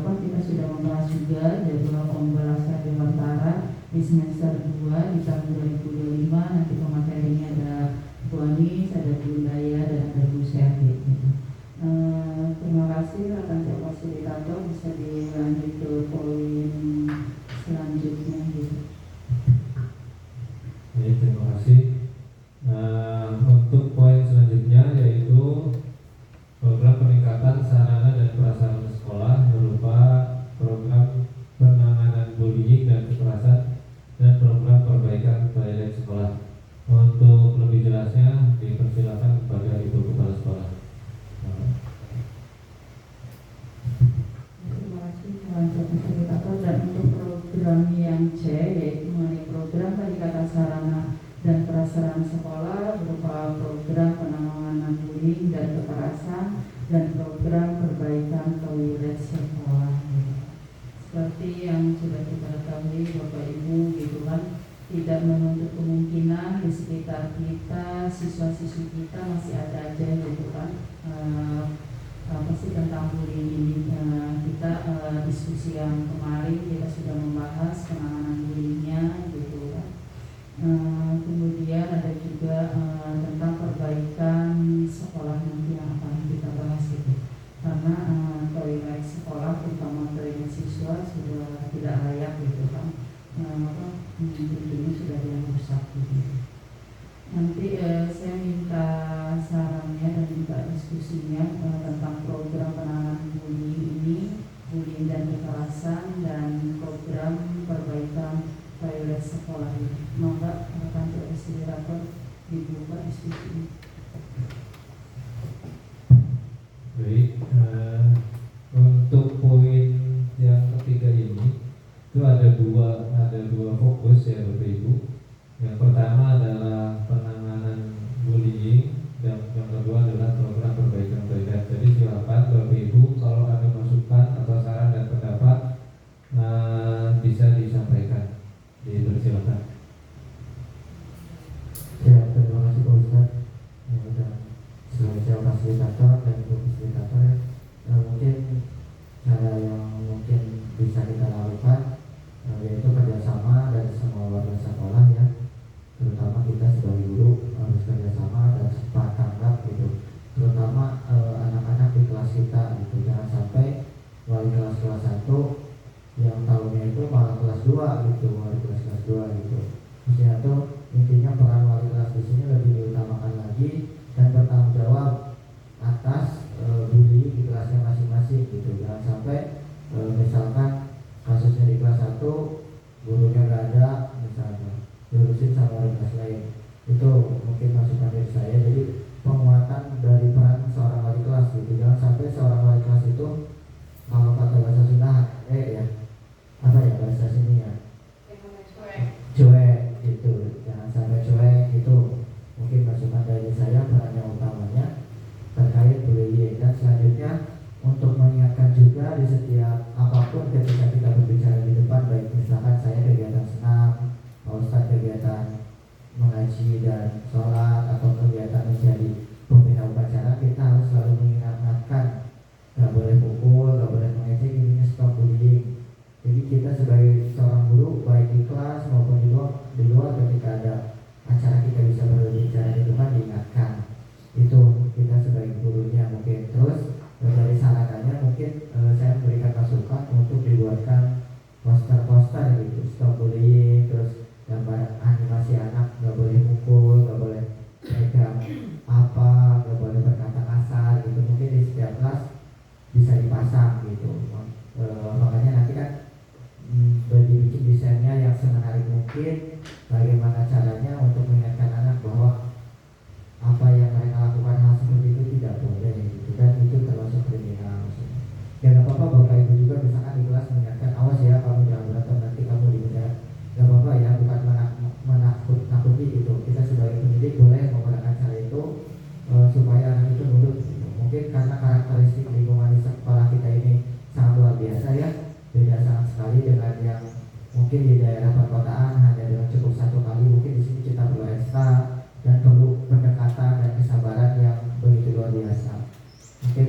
kita sudah membahas juga jadwal Kombel Laskar Dewantara di semester 2 di tahun 2025. Nanti pematerinya ada Bu Anis, ada Bu Daya, dan ada Bu Syahid gitu. Terima kasih rekan saya fasilitator, bisa dilanjut ke poin selanjutnya gitu. Baik, terima kasih. Untuk poin selanjutnya yaitu program peningkatan sarana dan prasarana sekolah berupa program penanganan bullying dan kekerasan dan program perbaikan toilet sekolah. Untuk lebih jelasnya dipersilakan kepada Ibu Kepala Sekolah. Terima kasih Pak Fasilitator. Dan untuk program yang C yaitu mengenai program peningkatan sarana dan prasarana sekolah berupa program penanganan bullying dan kekerasan dan program perbaikan toilet sekolah. Seperti yang sudah kita ketahui Bapak Ibu gitu kan, tidak menuntut kemungkinan di sekitar kita siswa-siswi kita masih ada aja gitu kan tentang bullying ini. Kita diskusi yang kemarin kita sudah membahas penanganan bullyingnya gitu kan. Kemudian ada juga tentang perbaikan sekolah nanti yang akan kita bahas gitu. Karena toilet sekolah terutama toilet siswa sudah tidak layak gitu kan. Pintunya sudah ada yang rusak gitu. Nanti saya minta sarannya dan juga diskusinya tentang program penanganan bullying dan kekerasan dan program perbaikan toilet sekolah ini. Monggo rekan fasilitator dibuka diskusi ini. Baik, untuk poin yang ketiga ini itu ada dua fokus ya Bapak Ibu. Yang pertama adalah penanganan bullying dan yang kedua adalah program perbaikan toilet. Jadi silakan Bapak Ibu kalau ada masukan atau saran dan pendapat bisa disampaikan. Dipersilakan. Ya, terima kasih Pak Ustadz. Selain saya fasilitator dan Ibu fasilitator, mungkin cara yang mungkin bisa kita lakukan yaitu kerjasama dari semua warga sekolah ya, terutama ngaji dan sholat atau kegiatan menjadi pembina upacara, kita harus selalu mengingatkan nggak boleh pukul, nggak boleh mengejek, intinya stop bullying. Jadi kita sebagai seorang guru baik di kelas maupun di luar ketika ada acara kita bisa berbicara di depan diingatkan. Itu kita sebagai gurunya mungkin. Terus dari saranannya mungkin saya memberikan masukan untuk dibuatkan poster-poster gitu, stop bullying, terus gambar animasi anak, nggak boleh pukul, nggak boleh pegang apa, nggak boleh berkata kasar gitu. Mungkin di setiap kelas bisa dipasang gitu. Makanya nanti kan dibikin desainnya yang semenarik mungkin, bagaimana caranya untuk mengingatkan anak bahwa apa yang mereka lakukan hal seperti itu tidak boleh gitu, dan itu termasuk kriminal. Ya nggak apa-apa Bapak Ibu juga misalkan di kelas mengingatkan, awas ya kamu jangan berantem nanti kamu dipenjara. Nggak apa-apa ya, bukan menakut-nakuti gitu. Kita sebagai pendidik boleh menggunakan cara itu supaya anak itu nurut gitu. Mungkin karena karakteristik lingkungan di sekolah kita ini sangat luar biasa ya, beda sangat sekali dengan yang mungkin di daerah perkotaan hanya dengan cukup satu kali. Mungkin di sini kita perlu ekstra dan perlu pendekatan dan kesabaran yang begitu luar biasa. Mungkin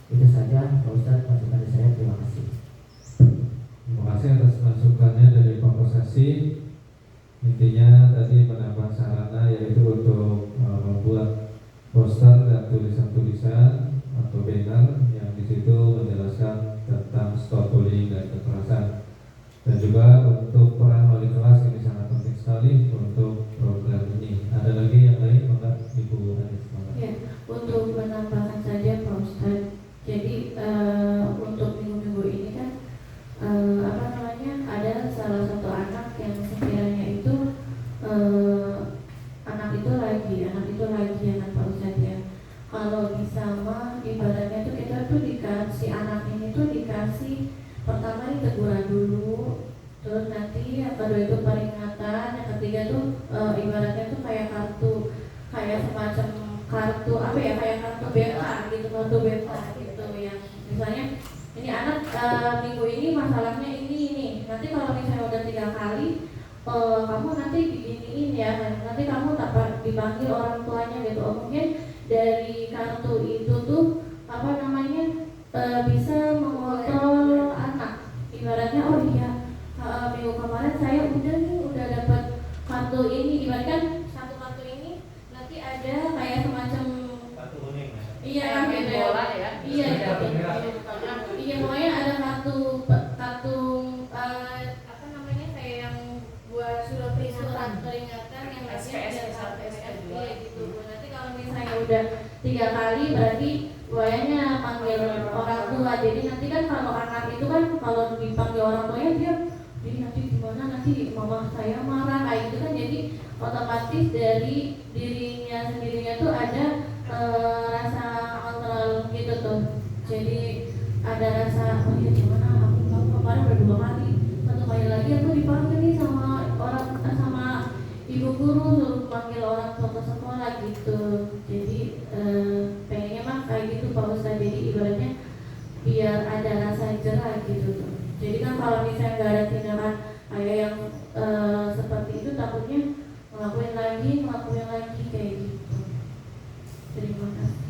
itu saja Pak Ustadz masukan dari saya. Terima kasih. Terima kasih atas masukannya dari Pak Kosasi. Intinya tadi menambah sarana yaitu untuk membuat poster dan tulisan-tulisan atau banner yang di situ menjelaskan tentang stop bullying dan kekerasan. Dan juga untuk peran wali kelas ini sangat penting sekali untuk program ini. Ada lagi yang lain, Mbak Ibu Anis? Ya, untuk menambahkan saja Pak Ustadz. Jadi untuk minggu-minggu ini kan ada salah satu anak yang sekiranya itu anak itu lagi anak Pak Ustadz ya. Kalau bisa mah ibaratnya tuh kita tuh dikasih anak ini tuh dikasih pertama ini teguran dulu, terus nanti yang kedua itu peringatan, yang ketiga tuh ibaratnya tuh kayak semacam kartu apa ya, kayak kartu beta gitu yang misalnya ini anak minggu ini masalahnya ini nanti kalau misalnya udah 3 kali kamu nanti diginiin ya, nanti kamu dapat dipanggil orang tuanya gitu. Mungkin dari kartu itu tuh bisa mengontrol anak. Ibaratnya oh iya minggu kemarin saya udah dapat kartu ini, ibaratkan satu kartu ini nanti ada kayak semacam Kartu kuning. iya yang beda ya. Iya pokoknya ada kartu kayak yang buat surat peringatan yang SPS gitu. Nanti kalau misalnya udah 3 kali berarti buayanya panggil orang tua. Jadi nanti kan kalau anak itu kan kalau dipanggil orang tuanya dia nanti gimana, nanti mama saya marah kayak gitu kan. Jadi otomatis dari dirinya sendirinya tuh ada rasa kontrol gitu tuh. Jadi ada rasa oh ya gimana aku kemarin udah 2 kali, 1 kali lagi aku dipanggil nih sama ibu guru suruh panggil orang tua ke sekolah gitu. Jadi pengennya mah kayak gitu Pak Ustadz. Jadi ibaratnya biar ada rasa jerah gitu tuh. Jadi kan kalau misalnya nggak ada tindakan kayak yang seperti itu, takutnya ngelakuin lagi kayak gitu. Terima kasih.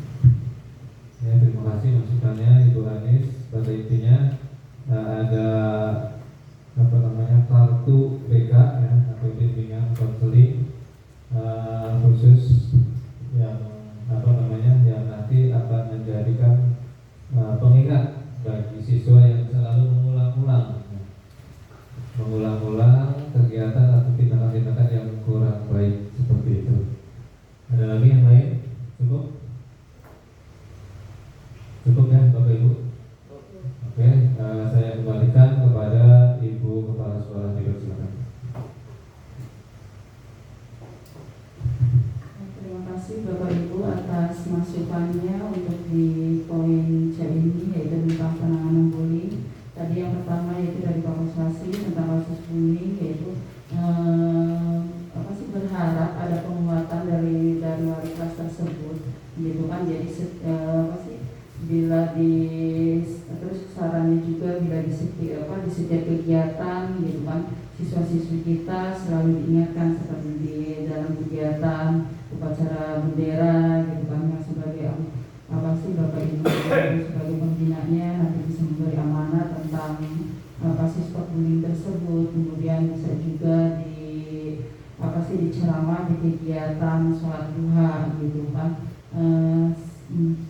Ya, terima kasih masukannya Ibu Anis. Pada intinya ada kartu BK ya, atau bimbingan konseling khusus yang yang nanti akan menjadikan pengingat bagi siswa yang selalu mengulang-ulang kegiatan atau tindakan-tindakan yang kurang baik seperti itu. Ada lagi yang lain? Cukup ya Bapak Ibu? Oke, saya kembalikan kepada Ibu Kepala Sekolah Tidur, silakan. Terima kasih Bapak Ibu atas masukannya untuk di poin C ini, yaitu tentang penanganan bullying. Tadi yang pertama yaitu dari Pak Kosasi tentang kasus bullying, yaitu berharap ada penguatan dari wali kelas tersebut, gitu kan. Jadi bila terus sarannya juga bila di setiap kegiatan gitu kan siswa-siswi kita selalu diingatkan seperti di dalam kegiatan upacara bendera gitu kan, yang sebagai Bapak Ibu sebagai pembinanya nanti bisa memberi amanat tentang spot bullying tersebut. Kemudian bisa juga diceramah di kegiatan sholat duha gitu kan.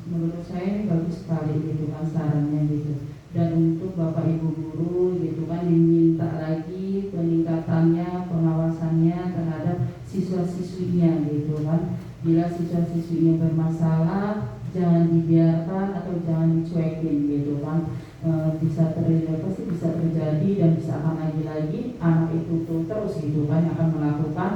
Menurut saya ini bagus sekali gitu kan sarannya gitu. Dan untuk Bapak Ibu guru gitu kan diminta lagi peningkatannya, pengawasannya terhadap siswa-siswinya gitu kan. Bila siswa-siswinya bermasalah, jangan dibiarkan atau jangan dicuekin gitu kan. Bisa terjadi dan bisa akan lagi anak itu tuh terus gitu kan akan melakukan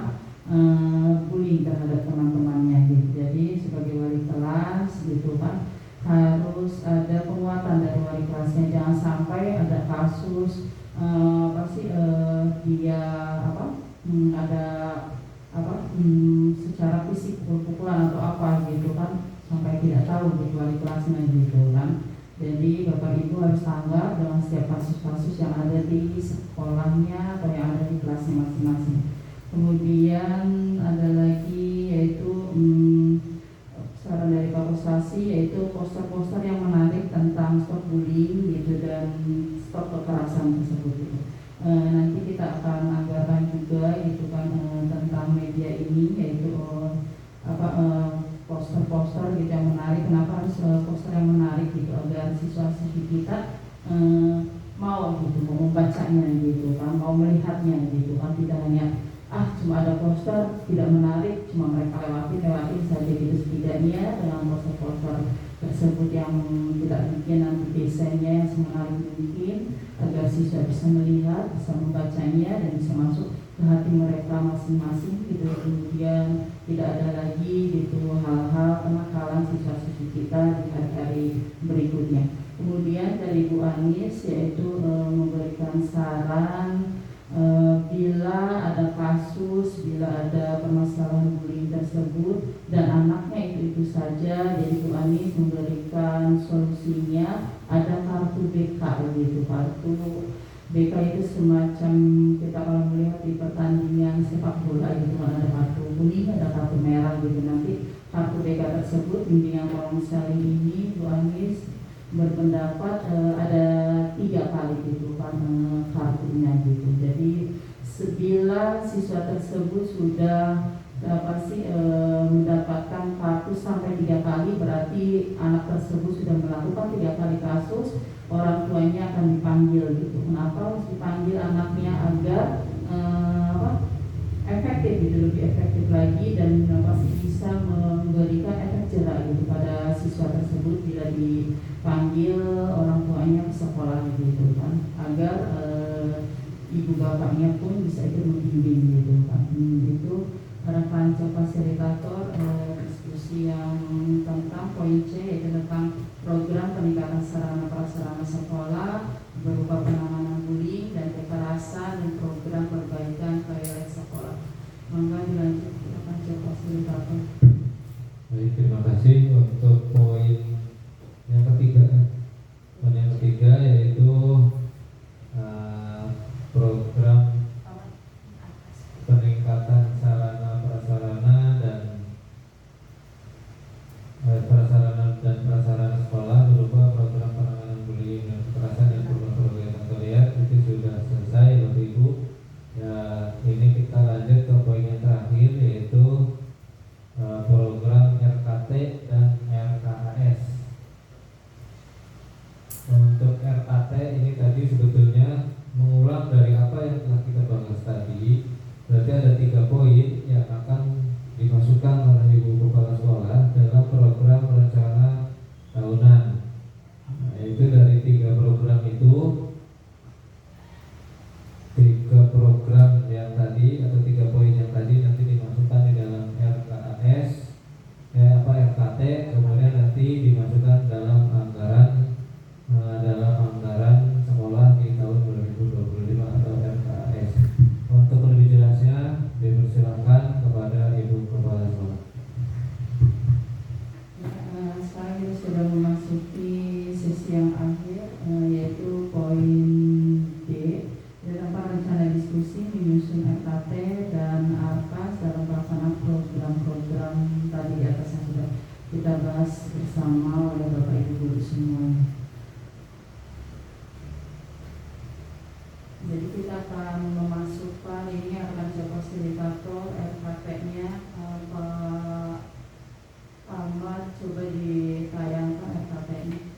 bullying terhadap teman-temannya gitu. Jadi sebagai wali kelas gitu kan harus ada penguatan dari wali kelasnya, jangan sampai ada kasus dia secara fisik pukul-pukulan atau apa gitu kan, sampai tidak tahu gitu wali kelasnya gitu kan. Jadi Bapak Ibu harus tanggap dengan setiap kasus-kasus yang ada di sekolahnya atau yang ada di kelasnya masing-masing. Kemudian ada lagi yaitu saran dari Pak Kosasi, yaitu poster-poster yang menarik tentang stop bullying gitu dan stop kekerasan tersebut gitu. Nanti kita akan anggarkan juga gitu kan tentang media ini, yaitu poster-poster gitu yang menarik. Kenapa harus poster yang menarik gitu, agar siswa-siswi kita mau membacanya gitu kan, mau melihatnya gitu kan, tidak hanya cuma ada poster tidak menarik, cuma mereka lewatin saja gitu. Setidaknya dengan poster-poster tersebut yang kita bikin nanti desainnya yang semenarik mungkin, agar siswa bisa melihat, bisa membacanya dan bisa masuk ke hati mereka masing-masing gitu. Kemudian tidak ada lagi gitu hal-hal kenakalan siswa-siswi kita di hari-hari berikutnya. Kemudian dari Bu Anis yaitu memberikan saran bila ada kasus, bila ada permasalahan bullying tersebut dan anaknya itu saja, jadi Bu Anis memberikan solusinya ada kartu BK gitu. Kartu BK itu semacam kita kalau melihat di pertandingan sepak bola gitu, ada kartu kuning, ada kartu merah gitu. Nanti kartu BK tersebut bimbingan konseling ini Bu Anis berpendapat ada 3 kali gitu kan kartunya gitu. Jadi bila siswa tersebut sudah mendapatkan kartu sampai 3 kali, berarti anak tersebut sudah melakukan 3 kali kasus, orang tuanya akan dipanggil gitu. Kenapa harus dipanggil anaknya? Agar efektif gitu, lebih efektif lagi dan pasti bisa memberikan efek jerak gitu pada siswa tersebut bila dipanggil orang tuanya ke sekolah gitu kan, agar ibu bapaknya pun bisa ikut membimbing gitu kan. Itu para panca fasilitator diskusi yang tentang poin C, yaitu tentang program peningkatan sarana prasarana sekolah berupa penanganan bullying dan kekerasan dan program perbaikan toilet sekolah. Monggo dilanjut para panca fasilitator. Baik, terima kasih untuk poin yang ketiga. Poin yang ketiga yaitu program peningkatan sarana prasarana dan prasarana sekolah berupa program penanganan bullying dan kekerasan dan program terlihat itu sudah selesai Bapak Ibu. Ya, ini kita lanjut ke poin yang terakhir yaitu program RKT dan RKAS. Untuk RKT ini tadi sebetulnya mengulang dari apa yang telah kita bahas tadi. Berarti ada 3 poin yang akan dimasukkan oleh Ibu Kepala Sekolah dalam program rencana tahunan. Nah, itu dari 3 program itu, 3 program yang tadi atau 3 poin yang tadi nanti dimasukkan di dalam RKAS, RKT, kemudian nanti dimasukkan dalam anggaran sekolah di tahun 2025 atau RKAS. Untuk lebih jelasnya dipersilakan kepada Ibu Kepala Sekolah. Sekarang kita sudah memasuki sesi yang akhir, yaitu poin D, tentang rencana diskusi kita bahas bersama oleh Bapak Ibu Guru semuanya. Jadi kita akan memasukkan ini akan coba fasilitator RKP-nya Pak Ahmad, coba ditayangkan RKP-nya.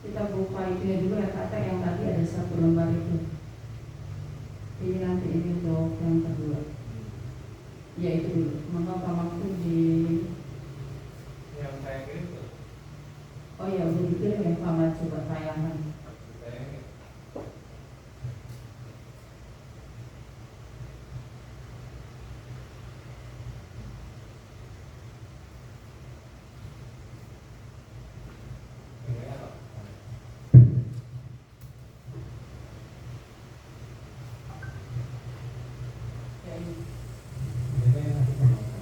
Kita buka itu dulu ya kata yang tadi ada 1 lembar itu. Ini nanti ini untuk yang kedua. Ya itu dulu. Maka Pak Mahfud di Yang saya kirim tuh. oh ya udah dikirim ya Pak Ahmad, coba tayangan.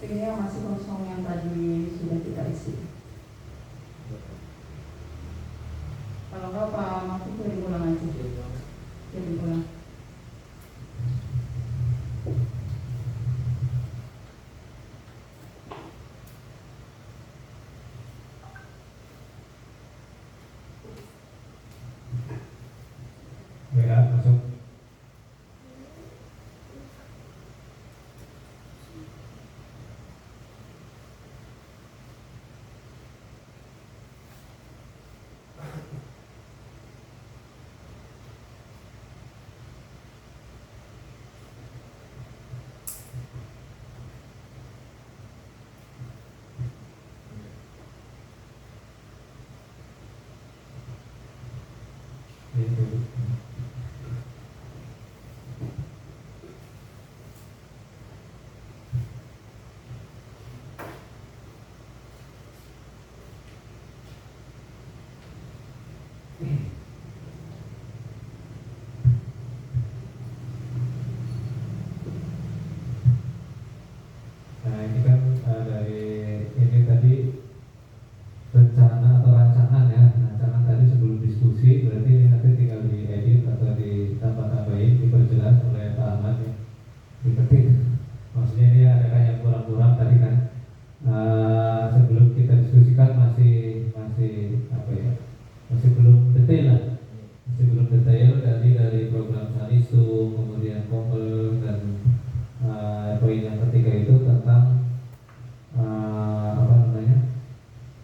Ini yang masih kosong yang tadi sudah kita isi. Kalau enggak Pak Mahfud kirim ulang aja. Kirim ulang. Ya, masuk. Nah ini kan dari ini tadi rencana atau rancangan ya, rancangan tadi sebelum diskusi, berarti ini nanti tinggal diedit atau ditambah-tambahin, diperjelas oleh Pak Ahmad ya, diketik. Maksudnya ini adakah yang kurang-kurang tadi kan? Sebelum kita diskusikan masih apa ya? Masih belum detail lah, masih belum detail dari program Salisu, kemudian Kompel dan poin yang ketiga itu tentang apa namanya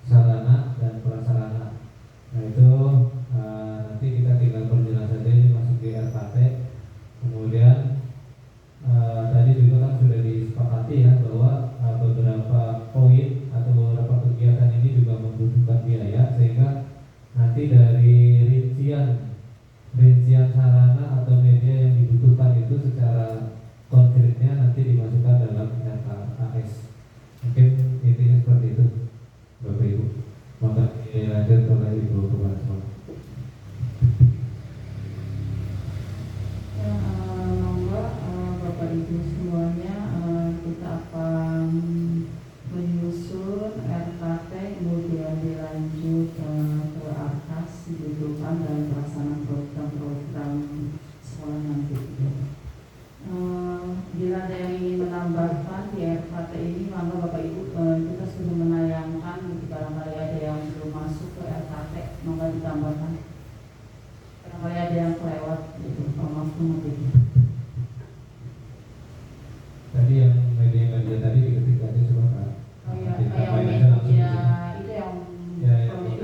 sarana dan prasarana. Nah itu nanti kita tinggal perjelas saja, ini masuk di RKT. Kemudian tadi juga kan sudah disepakati ya bahwa beberapa poin atau beberapa kegiatan ini juga membutuhkan biaya, sehingga nanti dari rincian sarana atau media yang dibutuhkan itu secara konkretnya nanti dimasukkan dalam RKAS. Mungkin intinya seperti itu, Bapak Ibu. Maka dilanjut oleh Ibu Kepala Sekolah. Ya, monggo Bapak Ibu semuanya, kita akan menyusun RKT kemudian dilanjut ke ARKAS, dibutuhkan dalam pelaksanaan program-program sekolah nanti. Bila ada yang ingin menambahkan di RKT ini, maka Bapak Ibu kita sudah menayangkan. Barangkali ada yang belum masuk ke RKT, maka ditambahkan. Barangkali ada yang kelewat, gitu. Maaf itu. Tadi yang media tadi diketik aja coba Pak. Oh iya, Ditambahin yang aja langsung media di sini. itu yang Ya, kalau itu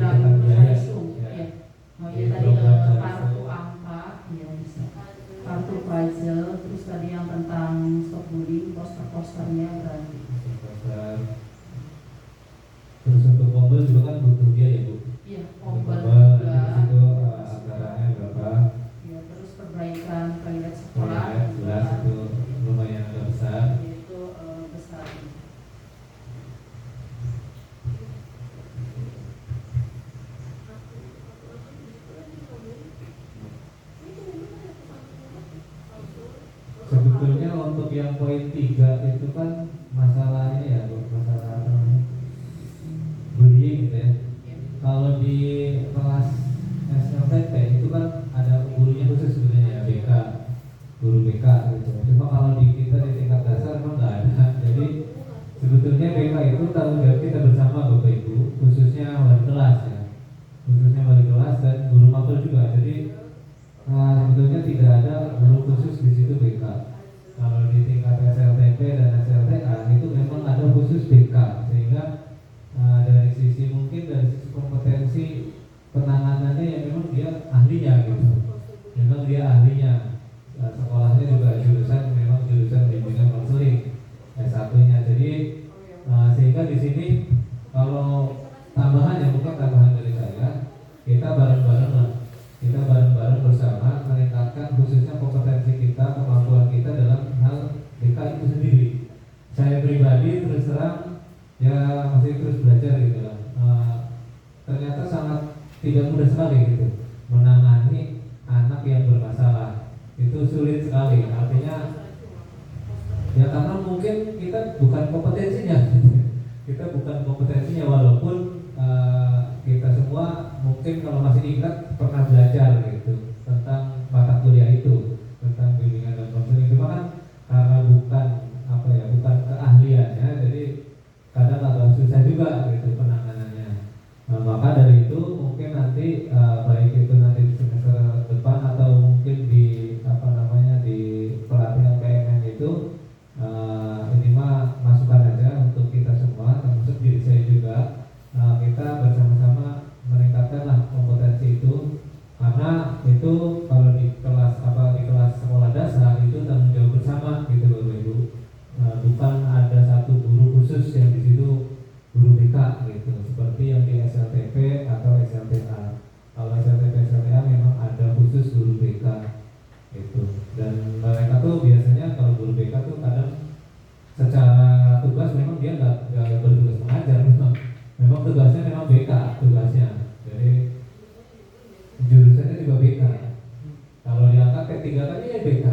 butuh biaya Bu. Iya, Untuk obat obat juga. di situ anggarannya berapa? Ya, terus perbaikan toilet sekolah Ya, jelas itu lumayan agak besar. itu besar. Sebetulnya untuk yang poin 3 itu kan masalahnya ya Bu, masalah apa namanya? Bullying gitu ya. Kalau di kelas SLTP itu kan ada gurunya khusus sebenarnya ya, BK, guru BK gitu. Cuma kalau di kita di tingkat dasar memang nggak ada. Jadi sebetulnya BK itu tanggung jawab kita bersama Bapak Ibu, khususnya wali kelas ya, khususnya wali kelas dan guru mapel juga. Jadi sebetulnya tidak ada guru khusus di situ BK. Kalau di tingkat SLTP dan SLTA itu memang ada khusus BK, sehingga dari sisi mungkin dari sisi kompetensi penanganannya yang memang dia ahlinya gitu, memang dia ahlinya. Sekolahnya juga jurusan memang jurusan bimbingan konseling S1-nya. Jadi sehingga di sini kalau tambahan ya mungkin tambahan dari saya, kita bareng-bareng lah, kita bareng-bareng bersama meningkatkan khususnya kompetensi kita, kemampuan kita dalam hal BK itu sendiri. Saya pribadi terus terang ya masih terus belajar gitu lah. Ternyata sangat tidak mudah sekali gitu menangani anak yang bermasalah, itu sulit sekali. Artinya ya karena mungkin kita bukan kompetensinya kita bukan kompetensinya, walaupun kita semua mungkin kalau masih ingat pernah belajar gitu tentang mata kuliah itu, tentang bimbingan dan konseling. Cuma kan karena bukan apa ya, bukan keahliannya, jadi kadang agak susah juga gitu penanganannya. Maka dari itu mungkin nanti baik itu nanti di semester depan atau mungkin di apa namanya di pelatihan PMN itu ini mah masukan aja untuk kita semua, termasuk diri saya juga. Kita bersama-sama meningkatkanlah kompetensi itu, karena itu kalau di kelas di kelas sekolah dasar itu tanggung jawab bersama gitu Bapak Ibu. Bukan ada satu guru khusus yang di situ guru BK gitu, seperti yang di SLTP atau SLTA. Kalau SLTP SLTA memang ada khusus guru BK itu, dan mereka tuh biasanya kalau guru BK tuh kadang secara tugas memang dia nggak bertugas mengajar, memang tugasnya memang BK tugasnya. Jadi jurusannya juga BK. Kalau diangkat P3 kan ya BK,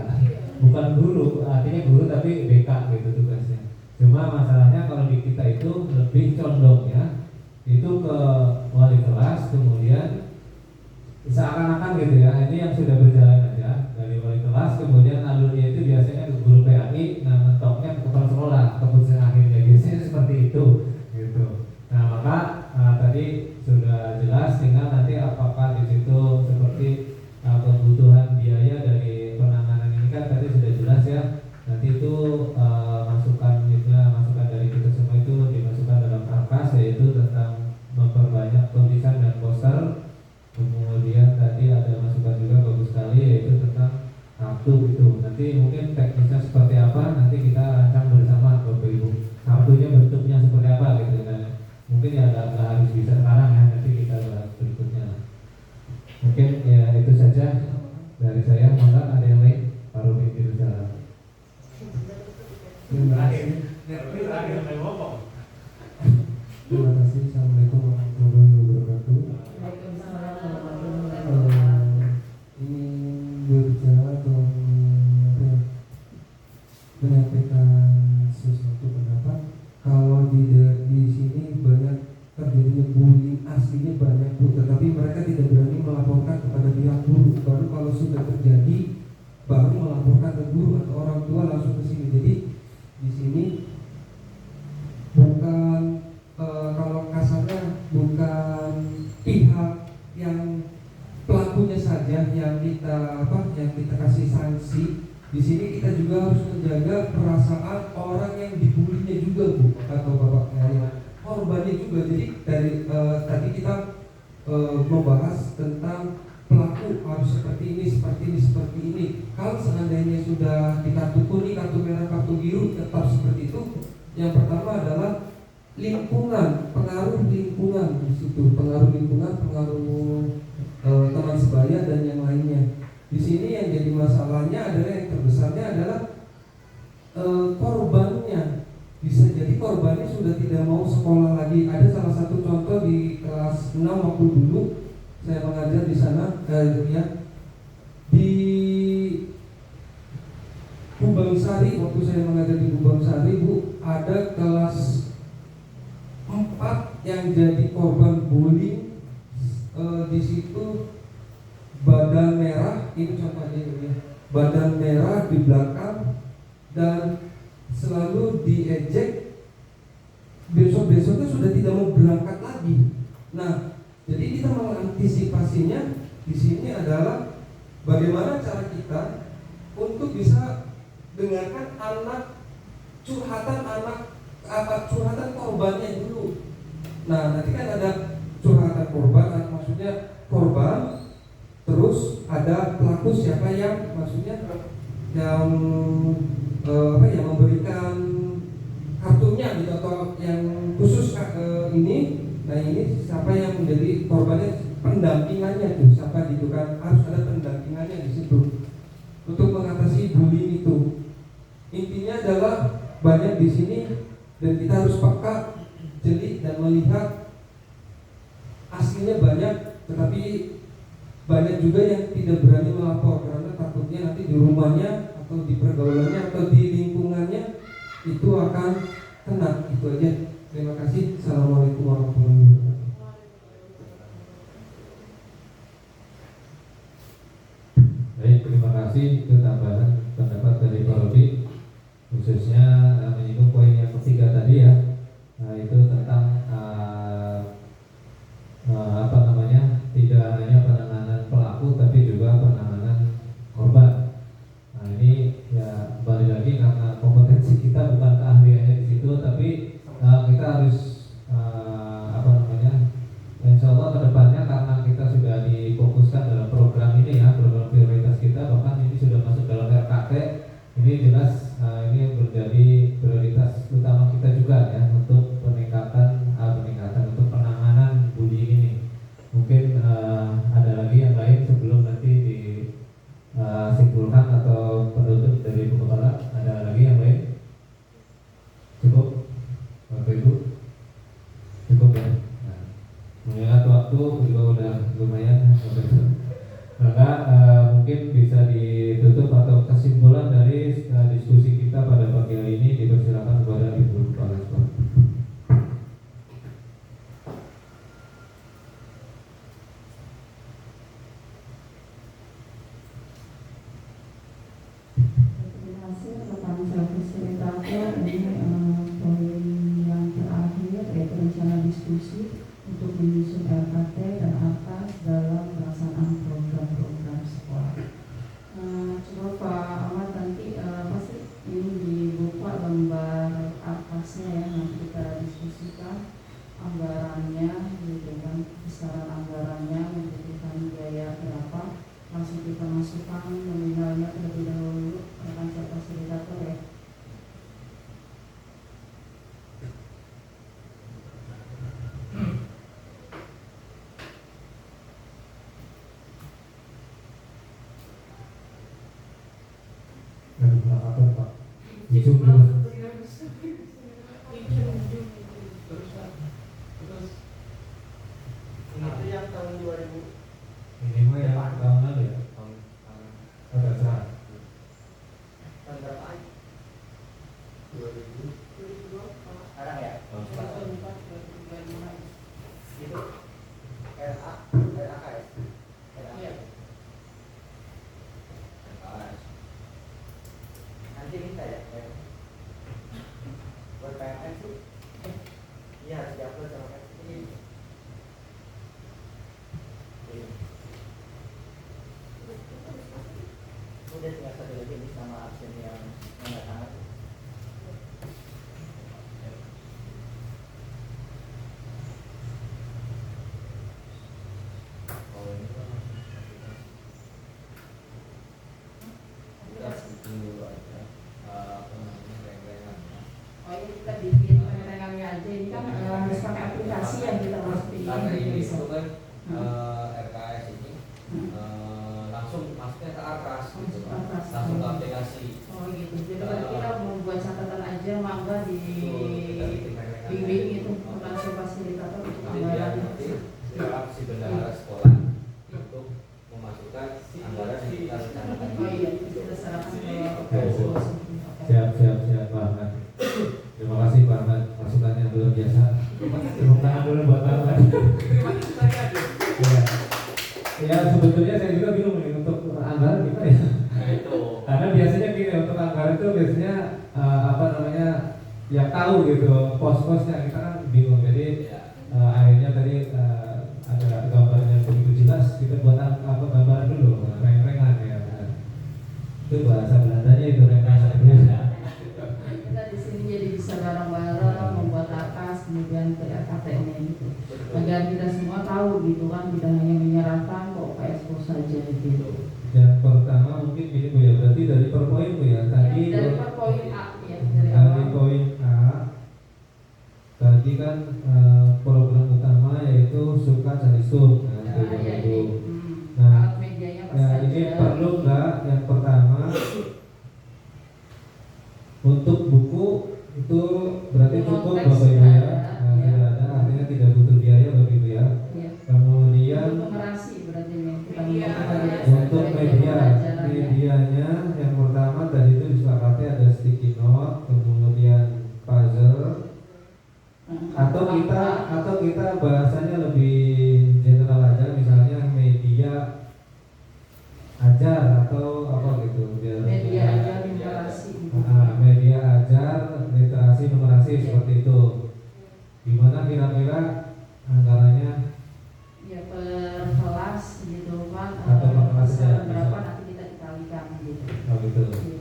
bukan guru, artinya guru tapi BK gitu tugasnya. Cuma masalahnya kalau di kita itu lebih condongnya itu ke wali kelas, kemudian seakan-akan gitu ya, ini yang sudah berjalan aja dari wali kelas, kemudian alurnya itu biasanya ke guru PAI, nah mentoknya ke kepala sekolah, keputusan akhirnya biasanya seperti itu gitu. Nah maka tadi sudah jelas, tinggal nanti apakah di situ seperti kebutuhan biaya dari penanganan ini kan tadi sudah jelas ya. Nanti itu masukan dari kita semua itu dimasukkan dalam Prapkas, yaitu tentang memperbanyak tulisan dan poster. Kemudian tadi ada masukan juga bagus sekali, yaitu tentang kartu itu. Nanti mungkin teknisnya seperti apa nanti kita rancang bersama Bapak Ibu. Kartunya bentuknya seperti apa gitu kan. Mungkin ya nggak harus bisa sekarang ya, nanti kita bahas berikutnya. Mungkin ya itu saja dari saya. Maka ada yang lain? Pak Robi bicara. Terima kasih. Terima kasih. Assalamualaikum warahmatullahi wabarakatuh. Waalaikumsalam warahmatullahi wabarakatuh. Ingin berbicara atau menyampaikan sesuatu pendapat. Kalau di sini banyak terjadinya bullying, aslinya banyak Bu, tetapi mereka tidak berani melaporkan kepada pihak guru. Baru kalau sudah terjadi baru melaporkan ke guru atau orang tua langsung ke sini. Jadi di sini bukan kalau kasarnya bukan pihak yang pelakunya saja yang kita kasih sanksi. Di sini kita juga harus menjaga perasaan orang yang dibulinya juga Bu, atau bapaknya korbannya juga. Jadi dari tadi kita membahas tentang pelaku harus seperti ini. Kalau seandainya sudah di kartu kuning, kartu merah, kartu biru tetap seperti itu. Yang pertama adalah lingkungan, pengaruh lingkungan di situ. gitu, pengaruh lingkungan, pengaruh teman sebaya dan yang lainnya. Di sini yang jadi masalahnya adalah yang terbesarnya adalah korbannya. Bisa jadi korbannya sudah tidak mau sekolah lagi. Ada salah satu contoh di kelas 6 waktu dulu saya mengajar di sana, di Bubangsari, waktu saya mengajar di Bubangsari, Bu, ada kelas 4 yang jadi korban bullying. Di situ badan merah, ini contohnya ya, badan merah di belakang dan selalu diejek. Besok-besoknya sudah tidak mau berangkat lagi. Nah, jadi kita mengantisipasinya di sini adalah bagaimana cara kita untuk bisa dengarkan curhatan korbannya dulu. Nah, nanti kan ada curhatan korban, maksudnya korban, terus ada pelaku siapa yang maksudnya yang memberikan kartunya gitu atau yang khusus ini. Nah, ini siapa yang menjadi korbannya, pendampingannya tuh siapa gitu kan, harus ada pendampingannya di situ untuk mengatasi bullying itu. Intinya adalah banyak di sini dan kita harus peka, jeli dan melihat aslinya banyak, tetapi banyak juga yang tidak berani melapor karena takutnya nanti di rumahnya atau di pergaulannya atau di lingkungannya itu akan kena. Itu aja. Terima kasih. Assalamualaikum warahmatullahi wabarakatuh. Baik, terima kasih. Itu tambahan pendapat dari Pak Rudi, khususnya menyinggung poin yang ketiga tadi ya. Itu tentang tidak hanya penanganan pelaku tapi juga penanganan korban. Nah, ini ya balik lagi karena kompetensi kita bukan keahliannya di situ, tapi kita harus insya Allah kedepannya karena kita sudah difokuskan dalam program ini ya, program prioritas kita, bahkan ini sudah masuk dalam RKT. Ini jelas ini menjadi prioritas utama kita juga ya untuk peningkatan untuk penanganan bullying ini. Mungkin ada lagi yang lain sebelum nanti disimpulkan atau penutup dari Bu Kepala. Ada lagi yang lain? Cukup, Bapak Ibu? Cukup ya. Nah, mengingat waktu juga udah lumayan, maka mungkin bisa ditutup atau kesimpulan dari diskusi kita pada pagi hari ini dipersilakan kepada Ibu Kepala Sekolah. Diskusi untuk menyusun RKT dan AKAS dalam pelaksanaan program-program sekolah. Coba Pak Ahmad nanti pasti ini dibuka lembar AKASnya ya, nanti kita diskusikan anggarannya, gitu kan, besaran anggarannya, membutuhkan biaya berapa, langsung kita masukkan nominalnya terlebih dahulu, akan saya fasilitator ya. Zoom dulu. Itu yang tahun 2000. Ini mah yang tahun lalu ya. Tahun cerah. Tahun berapa? 2000. Sekarang ya? Itu RAKS. Iya. Nanti minta ya. Buat PMS tuh. Iya harus diupload sama PMS. Udah tinggal satu lagi ini sama absen yang nggak tangan. Oh ini kita bikin pengenangannya aja, ini kan harus pakai aplikasi yang kita masukin ini. sebetulnya saya juga bingung nih untuk anggaran gimana ya. Nah, itu. Karena biasanya gini, untuk anggaran itu biasanya apa namanya, yang tahu gitu pos-posnya, kita kan bingung. Jadi akhirnya tadi ada gambarnya begitu jelas, kita buat apa gambaran dulu, reng-rengan ya. Itu bahasa Belandanya itu reng-rengan. Kita di sini jadi bisa bareng-bareng membuat atas, kemudian ke RKTN gitu. Agar kita semua tahu gitu kan, tidak hanya menyerahkan kok ekspos saja gitu. Yang pertama mungkin ini Bu ya, berarti dari per poin Bu ya. Tadi Dari per poin A ya, dari dari awal. poin A tadi kan program utama yaitu suka cari sub. Nah, itu Ya, dulu. Alat Nah, medianya ya, pasti ini ada. perlu nggak yang pertama untuk buku itu berarti cukup Teks Bapak Ibu sudah ya. ada, Nah, ya. tidak ada, artinya tidak butuh biaya Bapak Ibu ya. Ya. Kemudian Numerasi berarti yang kita Media. untuk medianya yang pertama tadi itu disepakati ada sticky note, kemudian puzzle, atau kita bahasanya lebih general aja, misalnya media ajar atau apa gitu biar media aja numerasi. media ajar literasi numerasi seperti itu. Gimana kira-kira anggarannya? Ya per kelas gitu kan. Atau per kelas ya, berapa bisa. nanti kita dikalikan gitu. Oh gitu. Iya.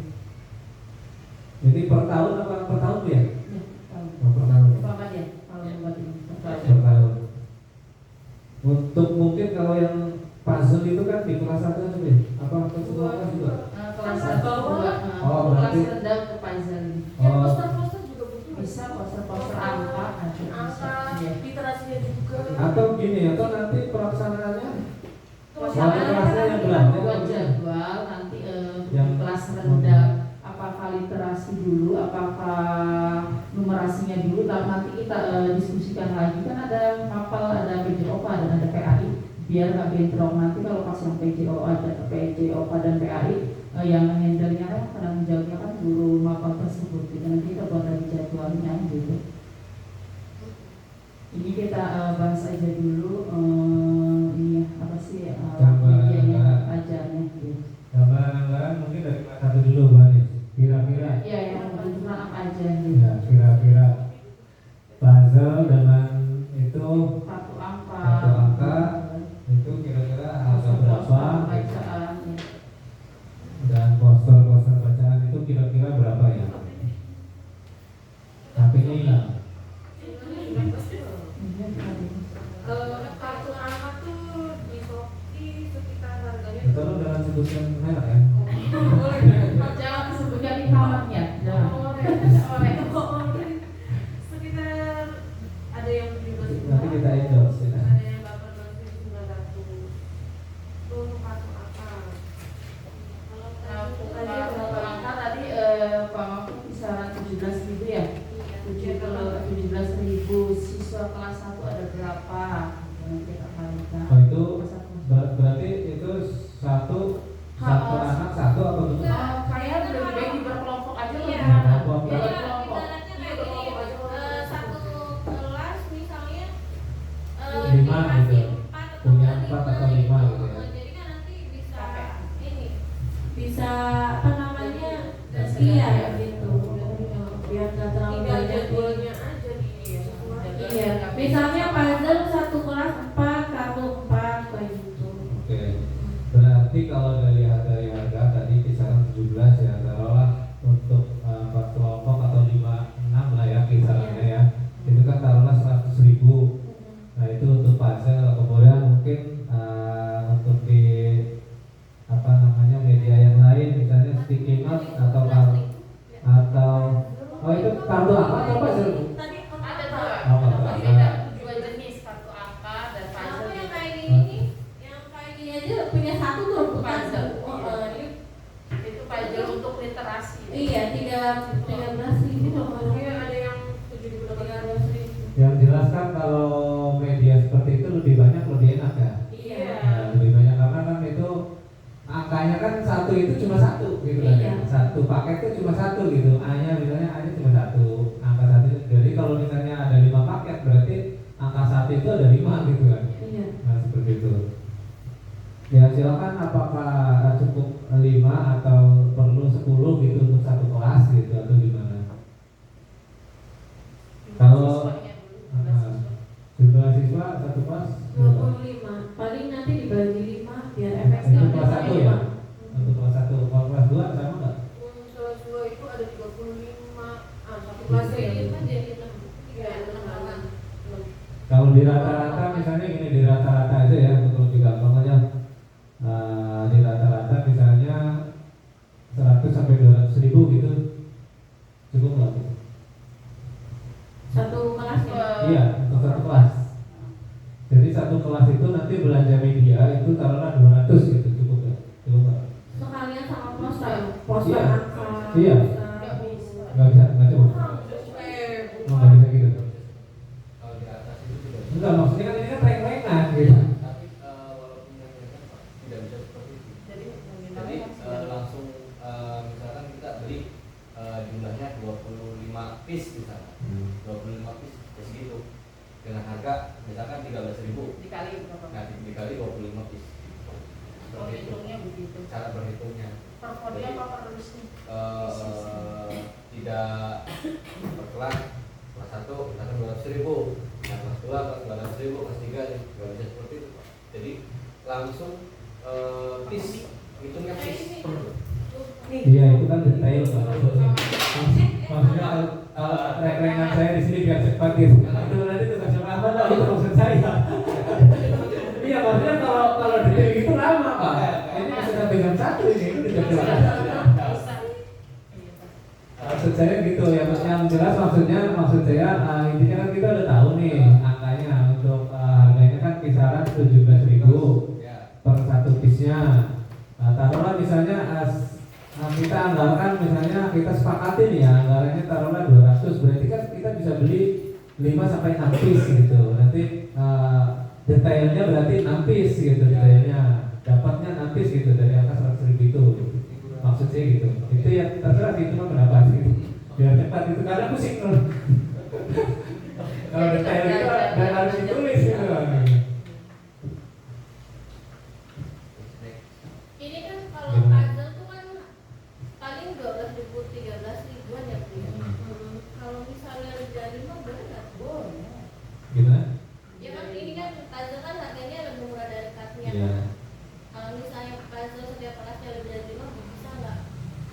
Jadi per tahun apa per tahun Bu ya? Ya, tahu. Oh, per tahun. Berapa dia kalau membuat ini? Per tahun. Untuk mungkin kalau yang puzzle itu kan di kelas 1 aja Bu ya? Apa ke semua kelas juga? Kelas Kelas 1 bawah. juga. Oh, Kelas berarti- rendah ke puzzle ini. Ya, Oh, poster-poster juga butuh. Bisa poster-poster angka ada bisa. Angka, Iya. literasinya juga. atau gini, atau nanti pelaksanaannya Pelaksanaan kelasnya yang belanja buat apa jadwal nanti Yang- kelas rendah apakah literasi dulu, apakah numerasinya dulu, nanti kita diskusikan lagi. Kan ada hafal, ada PJOK dan ada PAI, biar nggak bentrok. Nanti kalau pas yang PJO ada PJOK dan PAI yang handle-nya kan penanggung jawabnya kan guru mapel tersebut gitu. Nanti kita buat lagi jadwalnya gitu. Ini kita bahas aja dulu ini apa sih Gambaran medianya anggaran. ajarnya gitu. gambaran anggaran mungkin dari kelas 1 dulu Bu Anis. Kira-kira Iya yang menunjukkan apa aja gitu. ya, kira-kira puzzle dengan itu Satu angka. Satu angka. itu kira-kira harga berapa Bacaan ya. dan poster-poster bacaan itu kira-kira berapa ya? HP-nya hilang. Iya, tadi. Kartu angka tuh di Shopee sekitar harganya. Betul dengan sebutkan merek ya. Boleh. Jangan sebutkan di kamarnya. Jangan. Boleh. Sekitar ada yang 17.000. Nanti kita endorse ya. Ada yang 18.900. Tuh untuk kartu angka. Kalau Kalau angka tadi Pak Mahfud kisaran 17.000 ya. 17.000 siswa kelas 1 ada berapa? Nanti kita kalikan. Oh itu berarti itu satu anak satu apa betul? Kayak bagi berkelompok aja lebih Iya. enak. Kelompok. Iya, Iya, berkelompok. ibaratnya kayak gini, satu kelas misalnya Lima dikasih gitu. 4 atau Punya 5 4 atau 5 gitu ya. Jadi kan nanti bisa Capek. ini bisa apa namanya iya gitu biar nggak terlalu tinggal banyak jadwalnya aja di iya misalnya puzzle satu kelas 4 kartu 4 kayak gitu. Oke. Berarti kalau dari harga tadi kisaran 17 ya, taruhlah untuk 4 kelompok atau 5-6 lah ya kisarannya ya. Itu kan taruhlah 100.000. Nah itu untuk puzzle, kemudian mungkin untuk di apa namanya media yang lain, misalnya sticky note atau oh itu kartu apa atau puzzle? Tadi Ada dua. Oh, kartu Jadi angka. ada dua jenis kartu angka dan aku puzzle. yang kayak gini nih yang kayak gini aja punya satu tuh bukan Puzzle. ini Itu puzzle untuk literasi. iya 13.000 loh Iya, ada yang 7.800. Yang jelas kan kalau media seperti itu lebih banyak lebih enak ya. iya Nah, lebih banyak karena kan itu angkanya kan satu itu cuma satu gitu kan ya. Iya. Satu paket itu cuma satu gitu. A-nya misalnya A-nya cuma satu, angka satu. Jadi kalau misalnya ada 5 paket berarti angka satu itu ada 5 gitu kan. iya Nah seperti itu. Ya silakan apakah cukup 5 atau perlu 10 gitu untuk satu kelas gitu atau gimana? Kalau jumlah siswa satu kelas 25. Paling nanti dibagi 5 biar itu efektif. kelas 1 ya? Untuk kelas 1, kalau kelas 2 sama nggak? Kelas 2 itu ada 35. Satu kelas ya. Jadi Kalau di rata-rata misalnya gini, di rata-rata aja ya untuk lebih gampangnya, di rata-rata misalnya 100 sampai 200 ribu gitu, cukup nggak? satu kelas ya. Iya, untuk satu kelas. Jadi satu kelas itu nanti belanja media itu taruhlah 200 gitu, cukup nggak? Cukup nggak? Sekalian sama poster Iya. angka. Iya. poster. Nggak bisa, nggak cukup. Oh, nggak bisa gitu. Kalau di atas itu tidak bisa. Enggak, maksudnya kan ini kan reng-rengan gitu. Tapi walaupun yang mereka tidak bisa seperti itu. Jadi langsung misalkan kita beli jumlahnya 25 piece misalnya. 25 piece ya segitu. Dengan harga misalkan 13.000 Dikali berapa? nah dikali 25 piece. Oh, hitungnya begitu. Cara berhitungnya Per kode apa per listnya? tidak per kelas. Kelas 1 misalkan 200.000, nah kelas 2 200.000, kelas 3 nggak bisa seperti itu Pak. Jadi langsung piece, hitungnya piece. Iya, itu kan detail Pak. Maksudnya kalau reng-rengan saya di sini biar cepat gitu. Itu nanti tugas apa lah, itu maksud saya. Iya, maksudnya kalau detail itu lama Pak. Ini sudah dengan satu ini itu udah maksud saya gitu ya, yang jelas maksud saya intinya kan kita udah tahu nih angkanya untuk harganya kan kisaran 17.000 per satu piece-nya. Taruhlah misalnya kita anggarkan misalnya kita sepakatin ya anggarannya taruhlah 200, berarti kan kita bisa beli 5 sampai 6 piece gitu. Nanti detailnya berarti 6 piece gitu, detailnya dapatnya 6 piece gitu dari angka 100.000 itu. Maksud saya gitu. Itu ya terserah sih, itu mah berapa sih. Biar cepat itu karena pusing loh. Kalau detail itu dan harus ditulis gitu. Ini kan kalau puzzle tuh kan paling 12.000 13.000-an ya Bu ya. Kalau misalnya dari 5 boleh nggak? Boleh. Gimana? Ya kan ini kan puzzle kan harganya lebih murah dari cutnya. Iya. Kalau misalnya puzzle setiap kelasnya lebih dari 5 bisa nggak?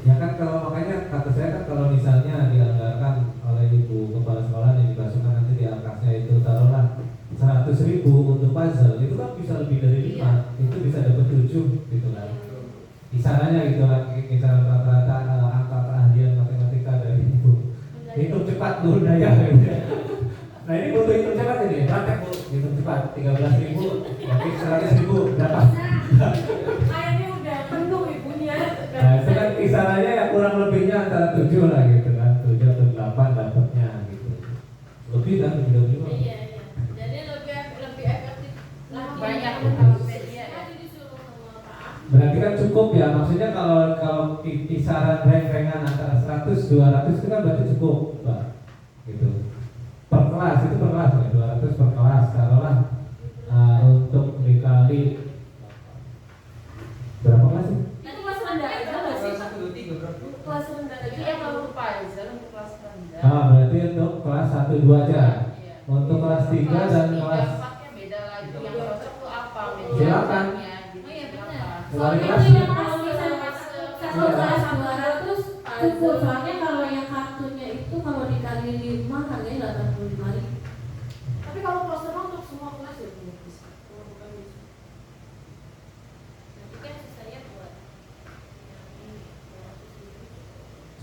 Ya kan kalau makanya kata saya kan kalau misalnya dianggarkan oleh ibu kepala sekolah yang dimasukkan nanti di atasnya itu taruhlah 100.000 untuk puzzle itu kan bisa lebih dari 5, itu bisa dapat 7 gitu kan. Kisarannya gitu lah, kisaran rata-rata angka keahlian matematika dari ibu. Hitung cepat Bu Daya. Nah ini butuh hitung cepat ini, praktek Bu, hitung cepat 13.000, tapi 100.000 dapat. Kayaknya udah penuh ibunya. Nah itu kan kisarannya ya kurang lebihnya antara 7 lah gitu kan, 7 atau 8 dapatnya gitu. Lebih kan, lebih dari 5. Iya. Jadi lebih efektif lagi. Banyak kalau media. Tadi disuruh sama Pak. Berarti kan cukup ya, maksudnya kalau kisaran reng-rengan antara 100 200 itu kan berarti cukup Pak. Gitu. Per kelas itu per kelas ya, 200 per kelas taruhlah untuk dikali berapa kelas sih? Itu kelas rendah aja nggak sih? Kelas 1, 2, 3 berarti. Kelas rendah aja. Iya kalau puzzle untuk kelas rendah. Berarti untuk kelas 1 2 aja. Iya. Untuk kelas 3 dan kelas 4-nya beda lagi. Yang cocok tuh apa? Silakan. Oh iya benar. Wali Soalnya kelas. itu yang kalau misalnya satu Iya. kelas 200 cukup. Soalnya kalau yang kartunya itu kalau dikali 5 harganya 85.000. Tapi kalau posternya untuk semua kelas ya punya bisa. Kalau bukan bisa. Nanti kan sisanya buat yang ini 200.000.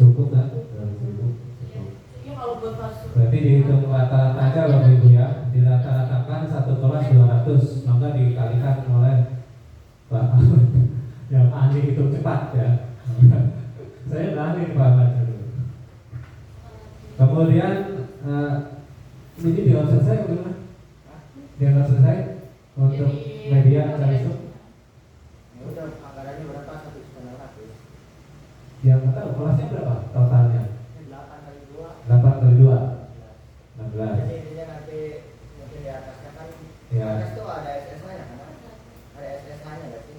cukup kan? 200.000 cukup. Iya kalau buat poster. Berarti dihitung rata-rata aja Bapak Ibu ya, dirata-ratakan satu kelas 200, maka dikalikan oleh Pak yang ahli hitung cepat ya. Saya nggak ahli Pak Ahmad. Kemudian ini dianggap selesai atau gimana? Dianggap selesai untuk media itu? Ya udah anggarannya berapa 1.500.000? Yang nggak tahu kelasnya berapa totalnya? 8 kali 2. 8 kali 2 Jadi 16. intinya nanti mungkin di atasnya kan Ya. atas tuh ada SSH nya kan? Ada SSH nya nggak sih?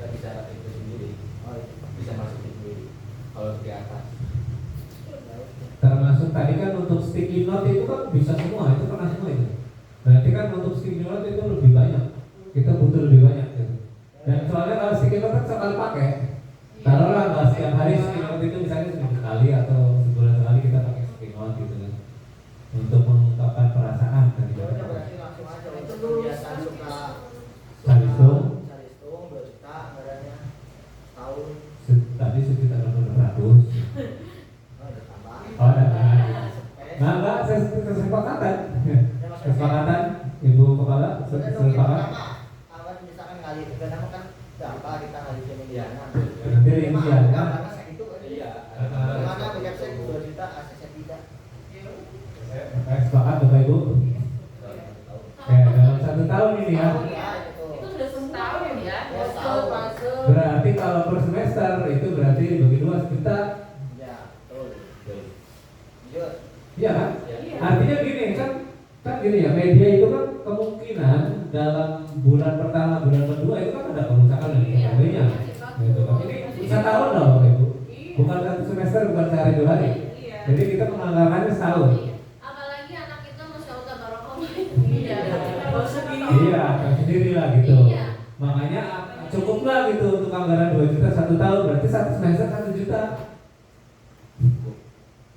kita bisa itu sendiri. Oh, itu. Bisa masukin sendiri. Kalau di atas. Termasuk tadi kan untuk sticky note itu kan bisa semua, itu pernah semua itu. Berarti kan untuk sticky note itu lebih banyak. Kita butuh lebih banyak gitu. Dan soalnya kalau sticky note kan sekali pakai. Taruhlah nggak setiap hari sticky note itu misalnya seminggu sekali atau sebulan sekali kita pakai sticky note gitu kan. Untuk mengungkapkan perasaan kan Ya gitu. udah berarti langsung aja untuk kebiasaan suka Salistung. 2 juta anggarannya tahun. Tadi sekitar 600. Oh, udah tambah. Oh, ada lagi. Nah, enggak, kesepakatan. Kesepakatan, Ibu Kepala, sepakat. Awal misalkan ngali itu kan kan gampang kita ngali ke mediana. Nanti rincian kan. Karena segitu kan. Iya. Mana banyak saya 2 juta ACC tidak. Sepakat Bapak Ibu. Dalam 1 tahun ini ya. Itu sudah setahun ya. Ya, setahun. Berarti kalau per semester itu berarti dibagi 2 juta. Ya, betul. Lanjut. Iya kan? Iya. Artinya gini kan gini ya, media itu kan kemungkinan dalam bulan pertama, bulan kedua itu kan ada kerusakan dan sebagainya. Gitu kan. Ini 1 tahun loh Bapak Ibu. Bukan 1 semester, bukan sehari 2 hari. Jadi kita menganggarkannya setahun. Apalagi anak itu masih udah barokah. Iya. Iya, sendiri lah gitu. Iya. Makanya cukuplah gitu untuk anggaran 2 juta 1 tahun, berarti 1 semester 1 juta.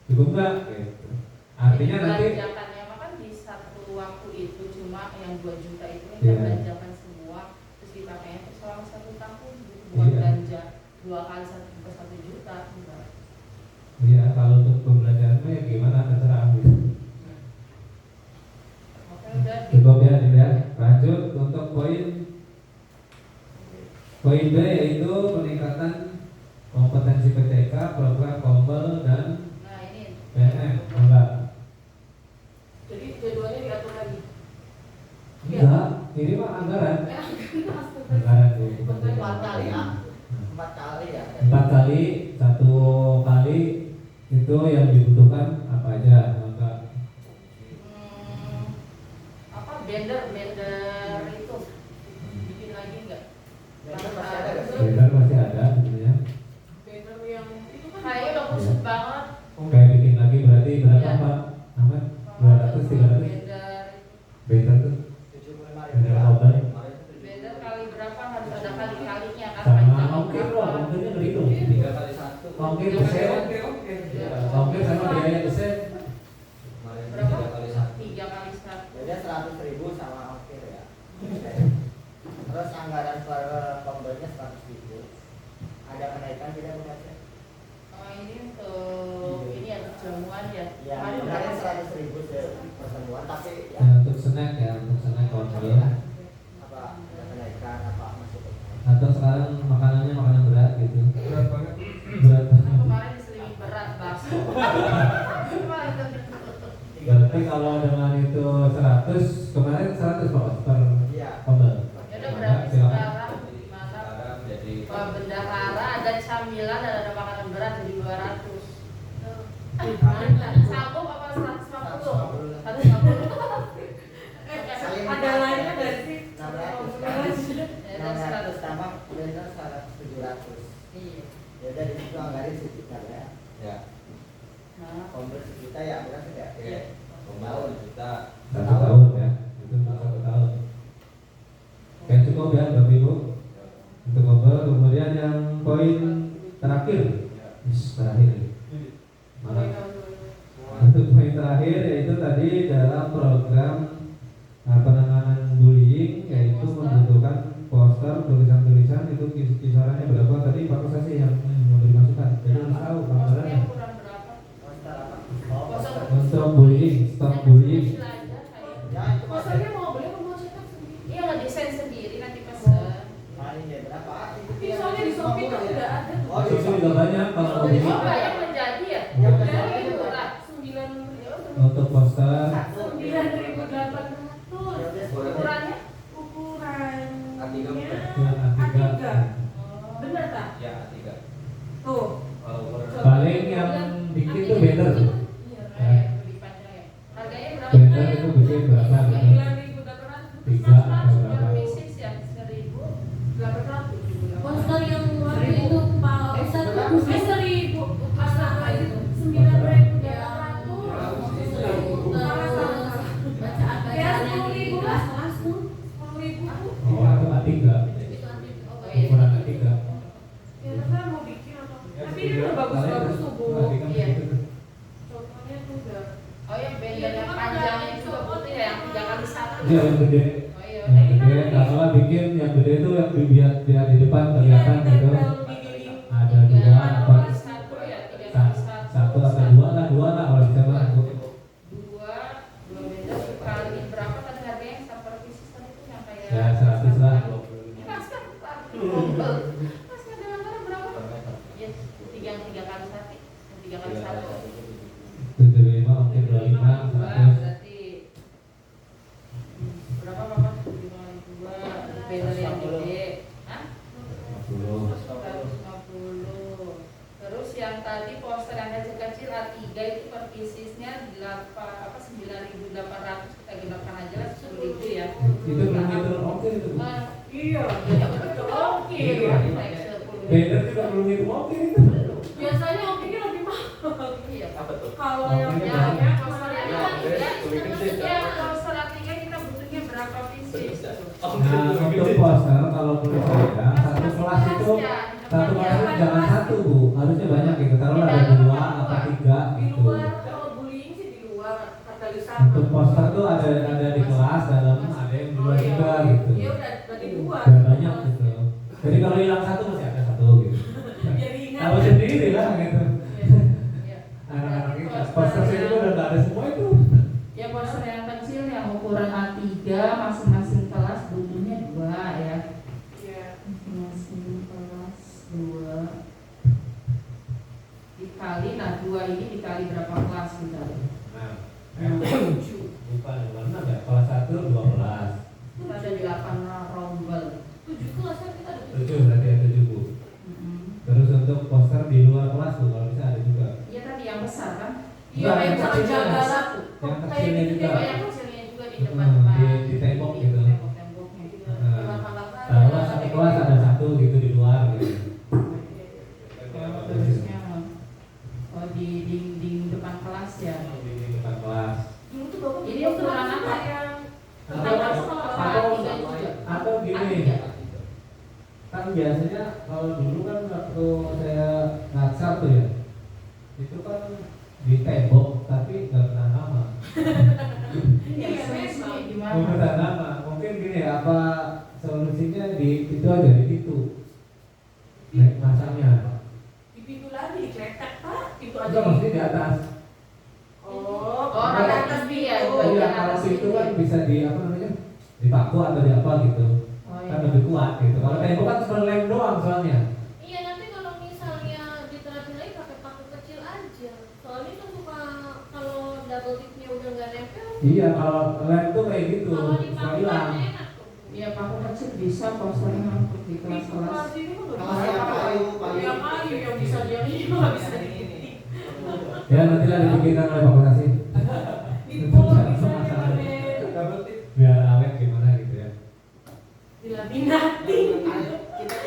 Cukup nggak? Gitu. Artinya nanti belanjakannya mah kan di satu waktu itu cuma yang 2 juta itu kan Iya. kita belanjakan semua terus dipakainya terus selama 1 tahun gitu, bukan Iya. belanja 2 kali 1 juta enggak. iya kalau untuk pembelajarannya ya gimana terserah gitu. Oke udah Cukup ya dilihat. Lanjut untuk poin B yaitu peningkatan kompetensi PTK, program Kombel dan nah ini PNM. Enggak. Jadi jadwalnya diatur lagi. Enggak, ini mah anggaran. Anggaran Bu. 4 kali ya. 4 kali ya. 4 kali, 1 kali itu yang dibutuhkan apa aja? Enggak. apa blender itu bikin lagi enggak? Blender masih ada nggak sih? Blender masih ada sebenarnya. Banner yang itu kan Kayaknya udah kusut banget. Kayak bikin lagi berarti berapa Iya. Pak? Ahmad? 200, 300? Blender tuh 75.000. blender Kombel Blender kali berapa harus ada kali-kalinya kan sama panjangnya ongkir loh, berapa. ongkirnya nggak hitung. 3 kali 1. Ongkir desain, ongkir sama biaya desain. Kemarin Berapa? 3 kali 1. 3 kali 100. Jadi 100.000 sama ongkir ya. Terus anggaran per pembelinya 100.000. Ada kenaikan tidak Bu Aceh? Ini untuk ini ya untuk jamuan ya. Ya, Kemarin kemarin berapa? 100.000 pertemuan tapi ya Untuk snack ya, untuk snack Kombel. apa ada kenaikan apa masih kenaikan? Atau sekarang makanannya makanan berat gitu. Berat banget. Berat. Nah, kemarin diselingi berat bakso. Berarti kalau dengan itu 100, kemarin 100 Pak per Iya. Kombel. Ya udah berarti Silakan. sekarang mana Sekarang jadi bendahara ada camilan dan ada makanan berat jadi 200. Gimana? Sanggup apa 150? 150. 150. Ada lainnya nggak sih? 600. Ya udah 600 100. tambah blender 700. Iya. Ya udah di situ anggarin sejuta ya. ya. Nah, Komplit sejuta ya berarti enggak? Oke. Tahun juta. 1 tahun ya, itu untuk 1 tahun. Oke cukup ya Bapak Ibu untuk Kombel. Kemudian yang poin terakhir, terakhir. Malah. Untuk poin terakhir yaitu tadi dalam program penanganan bullying yaitu membutuhkan poster tulisan-tulisan itu kisarannya berapa tadi Pak Kusasi yang memberi masukan. Jadi harus tahu posternya anggarannya. kurang berapa? Poster apa? Oh, poster. Untuk bullying, stop bullying. Kecil aja kayak. Ya itu Posternya mau beli mau cetak sendiri. Iya nggak desain sendiri nanti pesen. paling dia berapa? Soalnya di Shopee kan udah ada. Oh, Itu juga banyak kalau Oh bullying. banyak menjadi ya? Ya, Jadi itu murah. 9 Untuk poster 9.800. Ukurannya? Ukurannya yang A3. A3. Bener tak? Ya, 3. Tuh. Kalau ukuran Paling yang dikit tuh better. Lebih panjang ya. Harganya berapa? Better itu bikin berapa? 9.800. 3 atau berapa? Yang P6 ya 1.000. 800. aja yang gede. Oh iya, Yang gede, kalau nggak bikin yang gede itu yang biar di depan kelihatan gitu. Ada dua apa? satu ya, 3x1. Satu atau dua lah kalau bisa mah. Dua meter kali berapa tadi harganya per pieces tadi itu yang kayak Ya 100 lah. Mas ada anggaran berapa? Ya, 3 kali 1. 75 oke 25 Dua 100. berarti berapa Mama? 75 kali 2 banner yang gede. Hah? 50. 150. Terus yang tadi poster yang kecil-kecil A3 itu per piecesnya 9.800 kita gunakan aja lah 10.000 ya. Itu belum hitung oke itu. Iya, jadi betul oke. Iya. Banner juga belum hitung oke itu. Biasanya oke-nya lebih mahal. Iya. Apa tuh? Kalau Oke, yang ini Ya, berapa? ya, poster yang Ya, A3 ya, poster A3 kita butuhnya berapa pieces? Nah, untuk poster kalau menurut saya satu kelas itu jangan satu Bu, harusnya banyak gitu. Kalau ada dua atau tiga di gitu. luar, kalau bullying sih di luar katalisator. Untuk poster tuh ada di kelas dalam, ada yang di luar juga gitu. Iya udah berarti dua. Biar banyak gitu. Jadi kalau hilang satu masih ada satu gitu. Jadi ingat. Tahu sendiri lah gitu. Iya. Anak-anak kita poster sini udah nggak ada semua itu. Ya poster yang kecil yang ukuran A3 masing-masing kelas butuhnya 2 ya. Iya. Masing-masing kelas 2 dikali, nah 2 ini dikali berapa kelas kita? Nah, 7. bukan ya. Kelas 1 12. Kita ada 8 rombel. 7 kelas kan kita ada 7 berarti ada 7 Bu. Terus untuk poster di luar kelas Bu kalau bisa ada juga. Iya tadi yang besar kan? Iya, Nah, yang yang sama kecilnya. jaga satu. Yang Kayak kecilnya gitu juga. Oh deh, yang kecilnya juga di Hmm, depan-depan. di tembok gitu. Tembok-temboknya gitu. Nah, Makan-makan. taruhlah satu kelas ada satu gitu di luar gitu. Terusnya di dinding depan kelas ya. Di depan kelas. Dulu tuh bapak Ini bikin ukuran poster apa? yang Atau gini, kan biasanya kalau dulu kan waktu saya ngajar tuh ya, itu kan di tembok tapi nggak pernah nama. Iya, solusinya gimana? Nggak pernah nama. Mungkin gini apa solusinya di itu aja di pintu. Masangnya. di pintu lagi dikletek Pak, itu aja. Enggak maksudnya di atas. Oh, Oh, ada di atas iya, pintu. bagian Iya, atas kalau itu itu kan ya. bisa di apa namanya? Dipaku atau di apa gitu. Oh, Kan iya. lebih kuat gitu. Kalau tembok kan cuma lem doang soalnya. Iya, nanti kalau misalnya diterapin lagi pakai paku kecil aja. Soalnya kan suka kalau double tipnya udah nggak nempel. Iya, kalau lem tuh kayak gitu, Kalau suka dipaku hilang. kan enak tuh. Iya, paku kecil bisa posternya untuk di kelas-kelas. Kelas ini kan udah Kelas yang kayu, yang kayu yang bisa dia nggak bisa ditik. Ya nanti lah dibikinkan oleh Pak Kasih. Di bawah bisa dia Biar awet gimana gitu ya. dilaminating.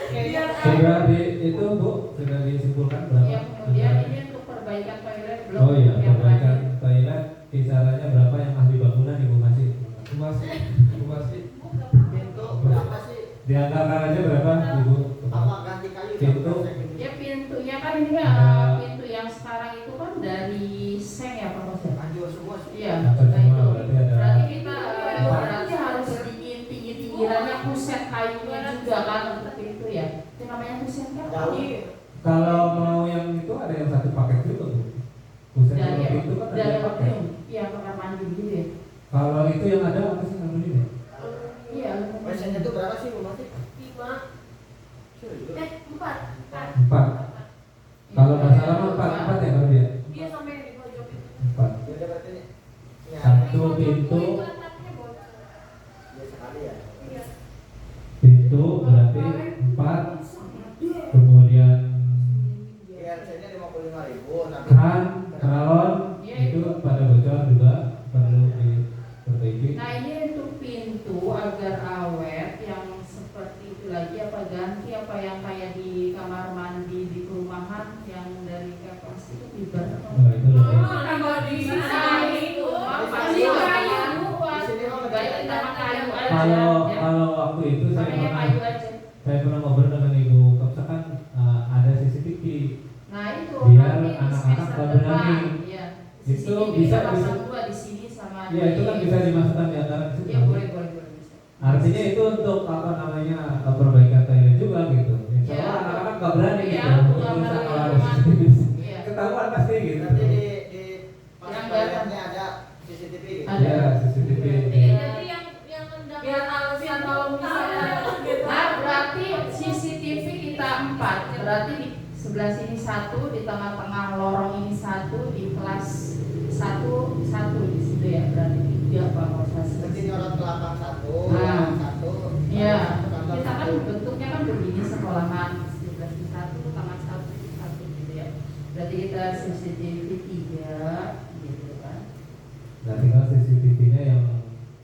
Biar Sudah di itu Bu, sudah disimpulkan berapa? Ya, kemudian ini untuk perbaikan toilet belum Oh iya, yang perbaikan tadi. toilet kisarannya berapa yang ahli bangunan Ibu masih? Masih Pintu berapa sih? Dianggarkan aja berapa Ibu? Apa ganti kayu? Pintu. Ya pintunya kan ini pintu yang sekarang itu kan dari seng ya Pak Bos ya? Hancur semua sih. Iya, Hancur nah semua, itu. berarti ada- Berarti kita berarti harus bikin tinggi-tinggirannya kuset kayunya juga kan untuk pintu ya. Itu namanya kuset kan? Jauh. Kalau mau yang itu ada yang satu paket juga Bu. Khusus Dari kalau pintu kan ada dari yang paket. Iya, kamar mandi gitu ya. Kalau itu yang ada apa sih namanya? Ya? Iya. Persennya itu berapa sih Bu Mati? 5 4 4. Kalau nggak salah mah 4 ya kalau dia. dia sampai di pojok itu. 4. Ya udah berarti ya, Satu pintu, Atapnya bocor. ya sekali ya. Iya. pintu berarti 4. Kemudian IRC-nya 55.000 tapi kan, kralon itu pada bocor juga perlu diperbaiki. Nah ini untuk pintu agar awet yang seperti itu lagi apa ganti apa yang kayak di kamar mandi di perumahan yang dari kapas itu fiber apa? Oh, itu lebih. Tambah di Nah itu pasti kayu baik sama kayu aja. Kalau waktu itu Makanya kayu aja. saya pernah ngobrol dengan Ibu Kapsa kan ada CCTV. Nah itu Biar nanti di anak-anak semester nggak depan, berani. ya. Itu CCTV bisa pasang dua di sini sama Ya itu kan bisa dimasukkan di antara situ. Ya boleh boleh. pastinya itu untuk apa namanya perbaikan toilet juga gitu. Insya Ya. Allah anak-anak nggak berani Iya, gitu. untuk Kalau amal ada lingkungan. CCTV. Iya. Ketahuan pasti gitu. Nanti di pas Yang toiletnya ada CCTV gitu. Ada. Ya CCTV. Jadi yang tendang Biar alasan kalau misalnya Nah, berarti CCTV kita 4. Berarti di sebelah sini 1, di tengah-tengah lorong ini 1, di kelas 1 di situ ya. Berarti 3 Pak Kosas. Nanti nyorot ke lapang satu, Nah. lapang satu. Iya, kantor kita kan satu. bentuknya kan begini sekolahan 11 1, taman 1 gitu ya. Berarti kita CCTV 3 gitu kan. Nah tinggal CCTV-nya yang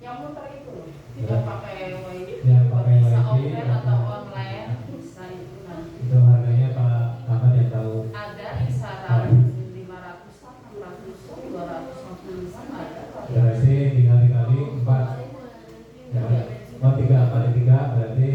Muter itu loh, Ya. tidak pakai wifi, Ya, pakai bisa wifi. offline atau online, bisa itu nanti. itu harganya Pak Ahmad yang tahu. Ada kisaran 500-an, 600-an, 250-an ada. Berarti tinggal dikali 4. Ya. Oh 3 kali 3 berarti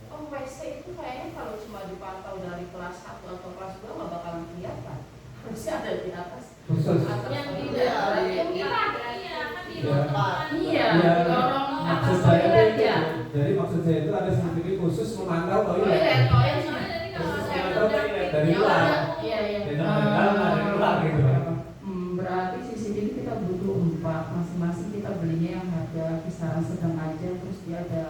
Oh, WC itu kayaknya kalau cuma dipantau dari kelas 1 atau kelas 2 nggak bakalan kelihatan. Harusnya ada di atas. khusus. Atas yang toilet. tidak Berarti di- mungkin ada. iya kan di Iya. depan. Iya, Iya. di lorong atas Maksud saya toilet itu, ya. jadi maksud saya itu ada CCTV khusus memantau toilet. Toilet, toilet. Soalnya tadi kalau Khusus saya memantau toilet dari Ya luar. udah, iya iya. Dari dalam, dari luar gitu. Berarti CCTV kita butuh 4, masing-masing kita belinya yang harga kisaran sedang aja, terus dia ada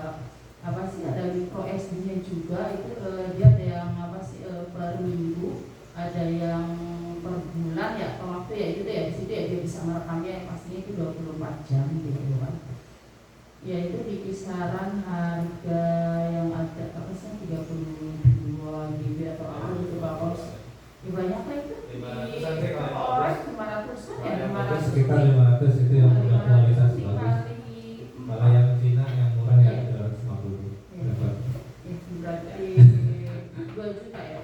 apa sih, ada micro SD-nya juga, itu dia ada yang apa sih per minggu, ada yang per bulan ya, per waktu ya gitu ya, di situ ya dia bisa merekamnya yang pastinya itu 24 jam gitu kan. Ya itu di kisaran harga yang ada apa sih 32 GB atau apa gitu Pak Kos. Ya banyak lah itu. 500-an sih kalau yang Oh, bagus. 500-an ya, 500 500 sekitar 500 itu yang udah kualitas bagus. Malah yang Cina yang murah ya 250. Dapat. Itu berarti 2 juta ya.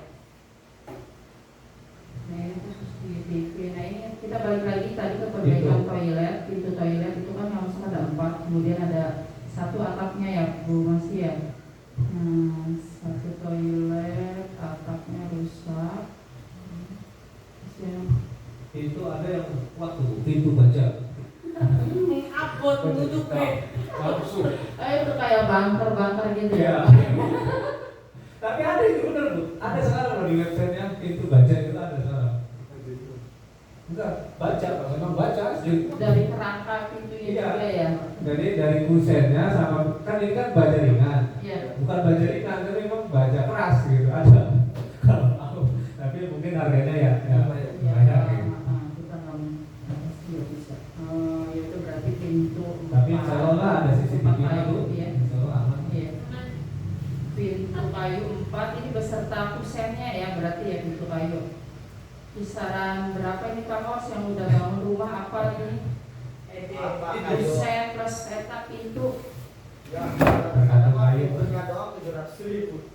Nah ini khusus di TV. Nah ini kita balik lagi tadi ke perbaikan toilet. Pintu toilet itu kan langsung ada 4, kemudian ada 1 atapnya ya Bu Masih ya. 1 toilet atapnya rusak. Terus yang Itu ada yang kuat tuh, pintu baja. abot duduk Langsung. itu kayak bunker gitu ya. Tapi ada itu bener Bu. Ada sekarang loh di websitenya pintu baja itu ada sekarang. Enggak, baca, memang baca asli. Dari kerangka pintunya Iya. juga ya. Jadi dari kusennya sama kan ini kan baja ringan. Iya. Bukan baja ringan, tapi memang baja keras gitu. Ada. Kalau mau. Tapi mungkin harganya ya banyak gitu. Kita nggak bisa. Ya itu berarti pintu. Tapi insya Allah ada CCTV-nya kayu Bu. ya. Insya Allah aman. Iya. Pintu kayu 4 ini beserta kusennya ya, berarti ya pintu kayu. Kisaran berapa ini Pak Kos yang udah bangun rumah apa ini? Apa Kusen plus eta pintu. Ya, kadang-kadang mah pintunya doang 700.000.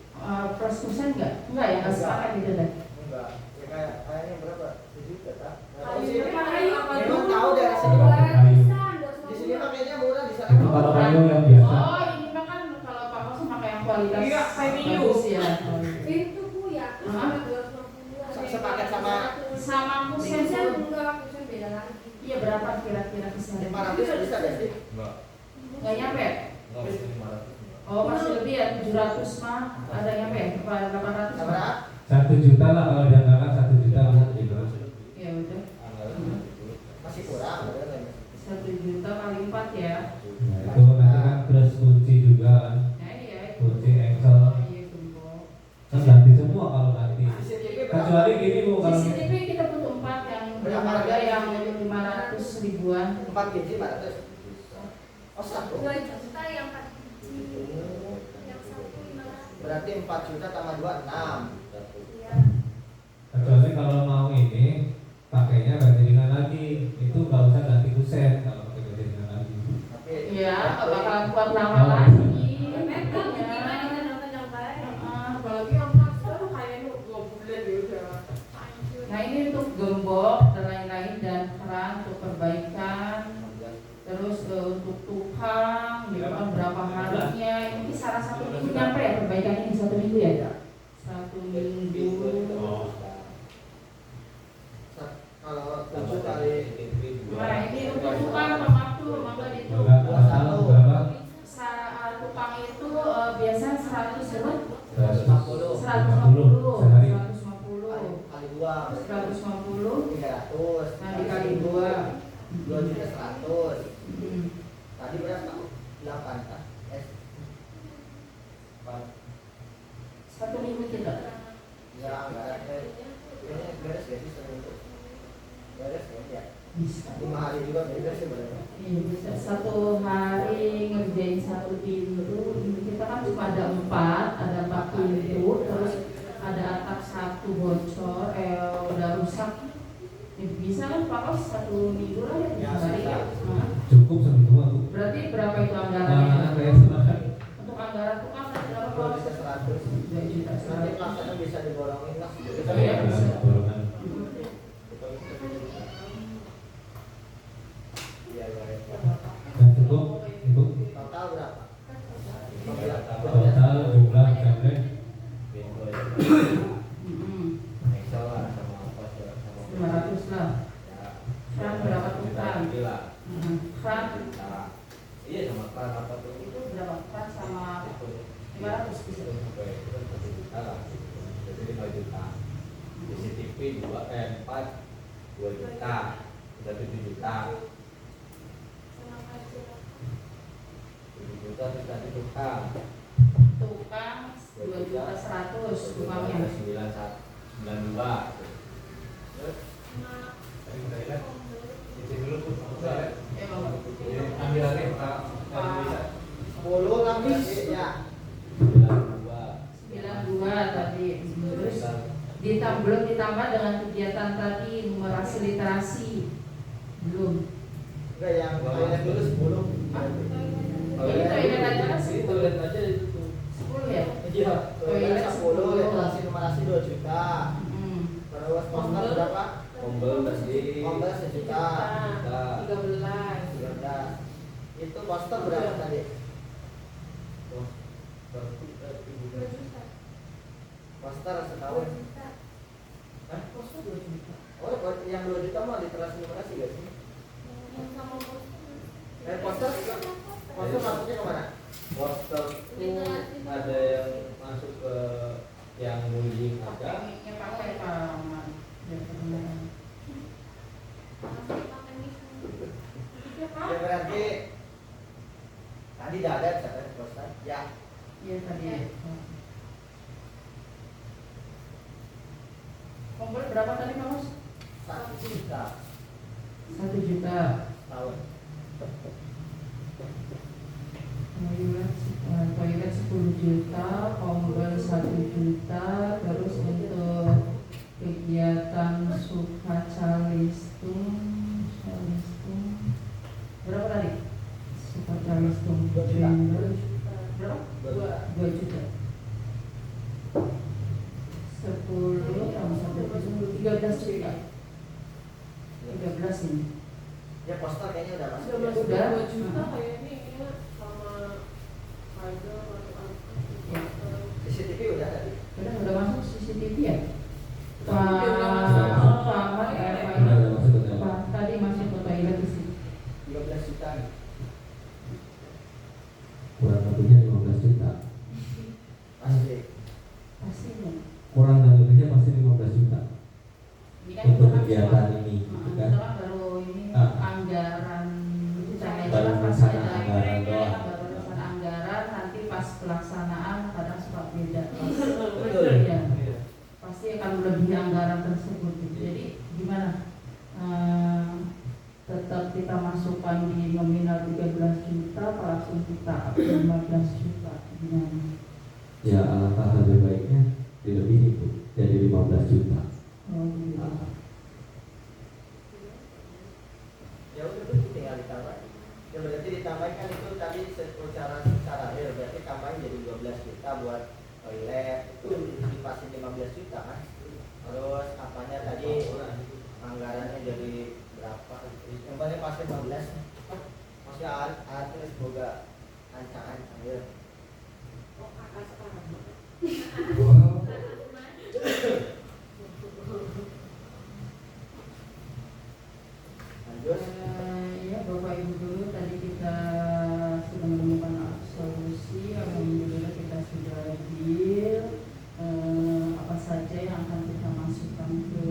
Plus kusen enggak? Enggak ya, nggak sepakat gitu deh. Enggak. Ya kayaknya berapa? 1 juta tak? Memang tahu dari sini. Kayu. Di sini mah kayaknya murah, di sana Itu mah kalau murah. kayu yang biasa. Oh, ini mah kan kalau Pak Kos pakai yang kualitas Iya, premium. bagus ya. itu Bu ya Hah? 250 Sepaket sama- Sama kusen kusen pun. enggak kusen beda lagi Iya berapa kira-kira kusen? 500 bisa deh sih. Enggak. Nggak nyampe? Enggak bisa 500. Oh masih lebih ya, 700 mah ada nyampe ya? Apa 800? Berapa? 1 juta lah kalau dianggarkan 1 juta Bu gitu. Ya udah, Masih kurang, bener. 1 juta kali 4 ya. Nah itu nanti kan plus kunci juga kan. Nah iya itu. Kunci engsel. Oh iya gembok. Kan ganti semua kalau ganti. CCTV Kecuali berapa? gini Bu kalau CCTV kita butuh 4 yang berharga yang 500 ribuan. 4 biji 400. Oh, 1. 2 juta yang 4 biji. Yang 1 500. Berarti 4 juta tambah 2 6. Iya. kecuali kalau mau ini pakainya ganti ringan lagi. Itu nggak usah ganti kusen kalau pakai ganti ringan lagi. Tapi Iya, nggak bakalan kuat lama Oh. lagi. Memang Ya. gimana kita nonton yang baik. apalagi yang master kayaknya 2 bulan ya udah Nah ini untuk gembok dan lain-lain dan keran untuk perbaikan. Terus untuk tukang, gitu kan berapa harinya? Ini kisaran 1 minggu nyampe ya perbaikan ini 1 minggu ya? 1 minggu. kalau 7 kali 250. 300. Nah, dikali 2. 2.100.000. Tadi berapa? 8 kan? 1 minggu tidak. Ya enggak ada. Ini beres ya sih seminggu. Beres ya. Bisa. 5 hari juga beres sih bener. Iya, bisa 1 hari ngerjain 1 pintu. Kita kan cuma ada 4 pintu, terus ada atap 1 bocor, udah rusak. Ya, bisa kan Pak Kos 1 minggu lah ya, Ya, hari ya. Nah, Cukup sampai tua Bu. berarti berapa itu anggarannya? Saya silakan. Untuk anggaran itu kan ada berapa Pak? 2.100.000. 2 juta Nanti pelaksanaan bisa diborongin lah. Iya, bisa. Dorongan. Iya, iya. Dan cukup Ibu. Total berapa? Total jumlah jumlah Bingo aja. Excel lah sama apa sama 500 lah. ya. Frank berapa tuh, Frank? Gila. Frank Nah, iya sama kan apa tuh? itu berapa? Frank sama Itu 500 bisa. sampai itu kan 1 juta lah. Jadi 5 juta. CCTV 4 2 juta. Udah 7 juta. 7 juta terus tadi tukang. Tukang 2 juta 100 tukangnya. 92. Tadi udah lihat. Isi dulu tuh. Ambil lagi Pak. 10 lah berarti ya. 92 tadi. Terus belum ditambah dengan kegiatan tadi numerasi literasi. Belum. Enggak yang toilet dulu 10. Ini toilet aja kan Ini toilet aja itu tuh. 10 ya? Iya, toilet 10, 10. literasi numerasi 2 juta. Terus poster berapa? Tombol tadi. Poster 1 juta. 13. 13. Itu poster berapa tadi? Poster setahun. Hah? Poster 2 juta. Oh, yang 2 juta mah literasi numerasi gak sih? Poster maksudnya kemana? Poster itu ada yang masuk ke yang gunjing ada. Yang pakai halaman. Ya berarti tadi udah ada catat poster. Ya. Iya tadi. Kompor berapa tadi Mas? 1 juta 1 juta. tahun. Toilet 10 juta, kompor 1 juta, terus untuk kegiatan Sukacalistung berapa tadi? Sukacalistung 2 juta. berapa? 2 juta. 10 tambah 1 13 juta. 13 ini. Ya poster kayaknya udah masuk. Udah. 2 juta kayaknya ini sama harga Ya. CCTV udah tadi. Udah masuk CCTV ya? Tadi masuk ke toilet di sini. 13 juta nih. Kurang lebihnya 15 juta. Pasti. Pasti ya. Kurang dan lebihnya pasti 15 juta Ini kan untuk kita kan kegiatan soal- ini, gitu kita kan? kan baru ini Ah. anggaran kita Baru aja rencana ada anggaran doang. baru rencana anggaran, nanti pas pelaksanaan kadang suka beda. Betul. Iya. Pasti akan lebih anggaran tersebut. Jadi gimana? Tetap kita masukkan di nominal 13 juta, apa langsung kita up ke 15 juta? Gimana? Ya alangkah lebih baiknya dilebihi Bu, jadi 15 juta. Oh, gitu. Ya udah berarti tinggal ditambah. Ya berarti ditambahkan itu tadi secara real berarti tambahin jadi 12 juta buat toilet itu dipasin 15 juta kan. Terus apanya tadi anggarannya jadi berapa? Yang paling pasti 15. Maksudnya artis boga ancang-ancang ya. Wow. Lanjut. Ya Bapak Ibu dulu tadi kita sudah menemukan solusi, alhamdulillah kita sudah deal apa saja yang akan kita masukkan ke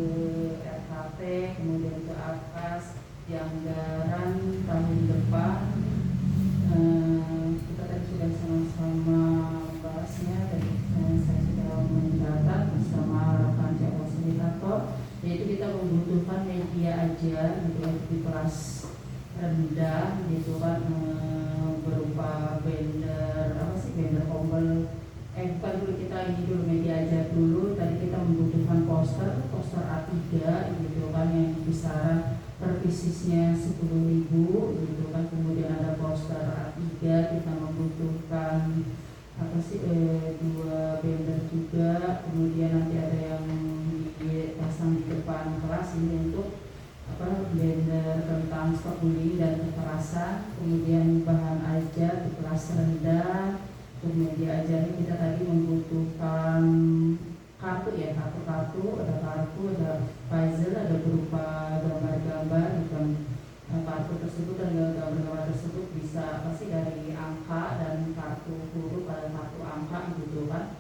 dulu kita ini dulu media aja dulu. Tadi kita membutuhkan poster A3 gitu kan yang kisaran per piecesnya 10.000 gitu kan. Kemudian ada poster A3, kita membutuhkan dua banner juga. Kemudian nanti ada yang dipasang di depan kelas ini untuk banner tentang stop bullying dan kekerasan. Kemudian bahan ajar di kelas rendah. Untuk media ajarnya kita tadi membutuhkan kartu ya, ada puzzle, ada berupa gambar-gambar. Kartu tersebut dan gambar-gambar tersebut bisa dari angka dan kartu huruf ada kartu angka gitu kan.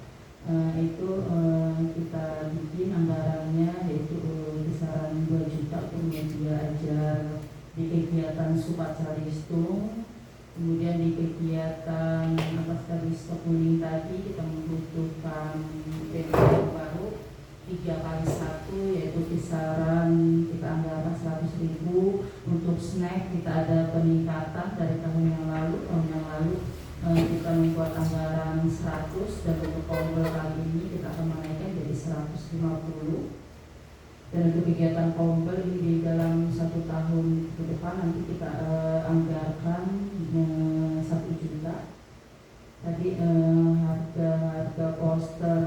Kita bikin anggarannya yaitu kisaran 2 juta untuk media ajar di kegiatan Supacalistung. Kemudian di kegiatan stop bullying tadi kita membutuhkan banner yang baru 3x1 yaitu kisaran kita anggaran 100.000. Untuk snack kita ada peningkatan dari tahun yang lalu. Kita membuat anggaran 100 dan untuk kompel kali ini kita akan menaikkan jadi 150. Dan untuk kegiatan kompel ini di dalam 1 tahun ke depan nanti kita anggarkan 1 juta. Tadi harga poster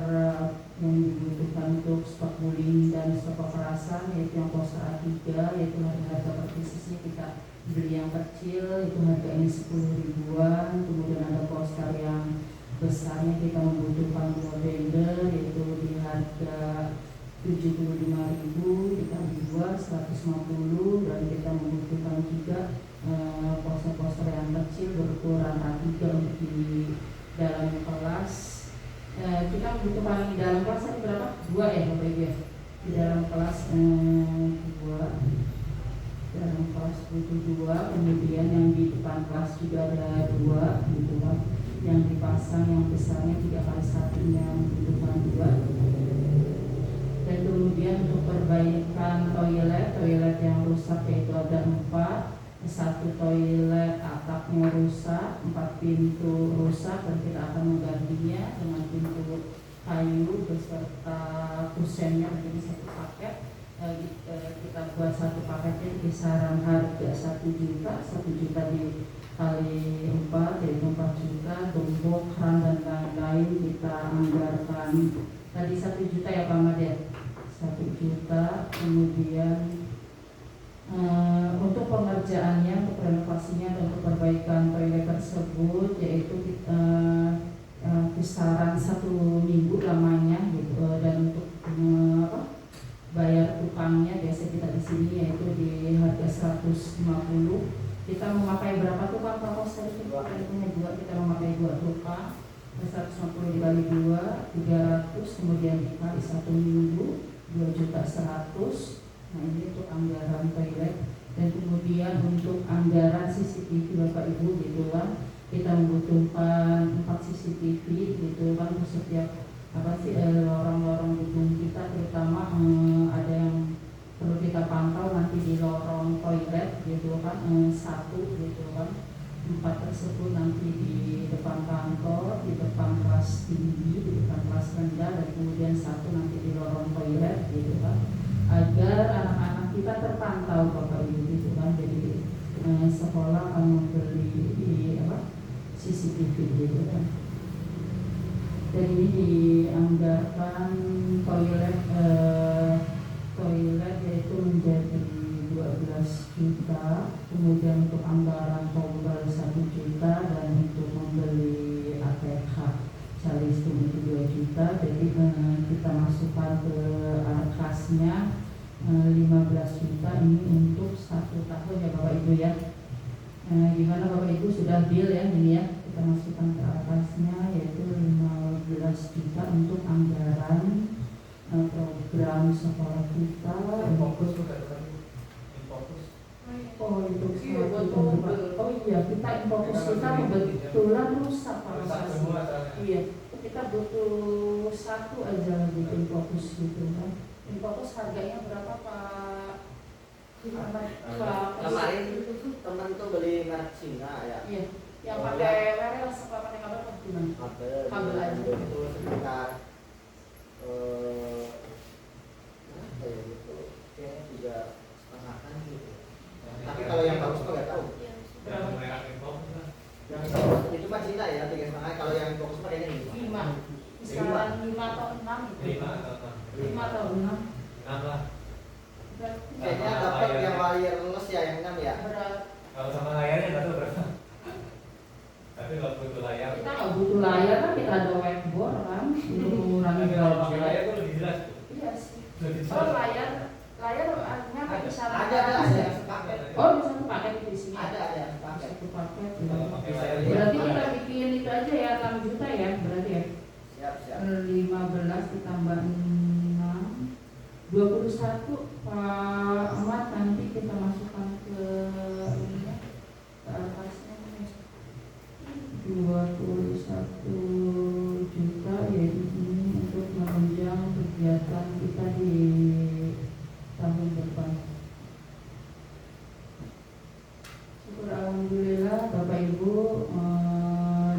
yang dibutuhkan untuk stop bullying dan stop kekerasan yaitu yang poster A3 yaitu harga per piecesnya kita beli yang kecil itu harganya 10 ribuan. Kemudian ada poster yang besarnya kita membutuhkan 2 banner yaitu di harga 75.000 dikali 2 150. Dan kita membutuhkan juga poster-poster yang kecil berukuran A3 untuk di dalam kelas. Kita membutuhkan di dalam kelas ada berapa? 2 ya Bapak Ibu ya. Di dalam kelas 2. Dalam kelas butuh 2. Kemudian yang di depan kelas juga ada 2 gitu kan. Yang dipasang yang besarnya 3x1 yang membutuhkan 2. Dan kemudian untuk perbaikan toilet yang rusak yaitu ada 4. 1 toilet atapnya rusak, 4 pintu rusak dan kita akan menggantinya dengan pintu kayu beserta kusennya menjadi 1 paket. Kita buat 1 paketnya kisaran harga 1 juta dikali 4 yaitu 4 juta. Gembok, keran dan lain-lain kita anggarkan tadi 1 juta ya Pak Ahmad ya, 1 juta. Kemudian untuk pengerjaannya, untuk renovasinya dan untuk perbaikan toilet tersebut yaitu kisaran 1 minggu lamanya gitu. Dan untuk bayar tukangnya biasa kita di sini yaitu di harga 150. Kita memakai berapa tukang Pak Kos tadi? Kita memakai 2 tukang. 150 dikali 2 300, kemudian dikali 1 minggu 2.100.000. Nah ini untuk anggaran toilet. Dan kemudian untuk anggaran CCTV Bapak Ibu gitu kan, kita membutuhkan 4 CCTV gitu kan untuk setiap lorong-lorong gedung kita, terutama ada yang perlu kita pantau nanti di lorong toilet gitu kan, 1 gitu kan. 4 tersebut nanti di depan kantor, di depan kelas tinggi, di depan kelas rendah, dan kemudian 1 nanti di lorong toilet gitu kan, agar anak-anak kita terpantau Bapak Ibu gitu kan. Jadi sekolah akan membeli CCTV gitu kan. Dan ini dianggarkan toilet yaitu menjadi 12 juta. Kemudian untuk anggaran kompel 1 juta dan untuk membeli ATH Calistung itu 2 juta. Jadi kita masukkan ke kasnya 15 juta ini untuk 1 tahun ya Bapak Ibu ya. Gimana Bapak Ibu sudah deal ya ini ya. Kita masukkan ke atasnya yaitu 15 juta untuk anggaran program sekolah kita. Kita Infokus kita kebetulan rusak Pak. Iya, kita butuh 1 aja lagi Infokus gitu kan. Infokus harganya berapa Pak Kemarin temen tuh beli merek Cina ya. Iya. Yang pakai wireless apa pakai kabel apa gimana? Kabel aja. Itu sekitar apa ya gitu, kayaknya 3,5-an gitu. Tapi kalau yang bagus tuh nggak tahu. Berapa? Yang itu mah Cina ya 3,5. Kalau yang bagus mah kayaknya 5. Sekarang 5 atau 6 itu. 5 atau 6. Kayaknya dapat yang wireless ya yang 6 ya. Berat. Kalau sama layarnya nggak tahu berapa. Tapi kalau butuh layar. Kita nggak butuh layar kan, kita ada whiteboard kan. Mengurangi Kalau pakai layar tuh lebih jelas tuh. Iya sih. Lebih Oh jelas. layar artinya apa isyarat? Ada yang sepaket. Oh bisa tuh paket di sini. Ada yang sepaket. Satu paket. Kalau pakai layar Berarti kita bikin itu aja ya 6 juta ya berarti ya. Siap. 15 ditambah 6 21 Pak Ahmad, nanti kita masukkan ke ini ya, ke atasnya 21 juta yaitu ini untuk menunjang kegiatan kita di tahun depan. Syukur alhamdulillah Bapak Ibu,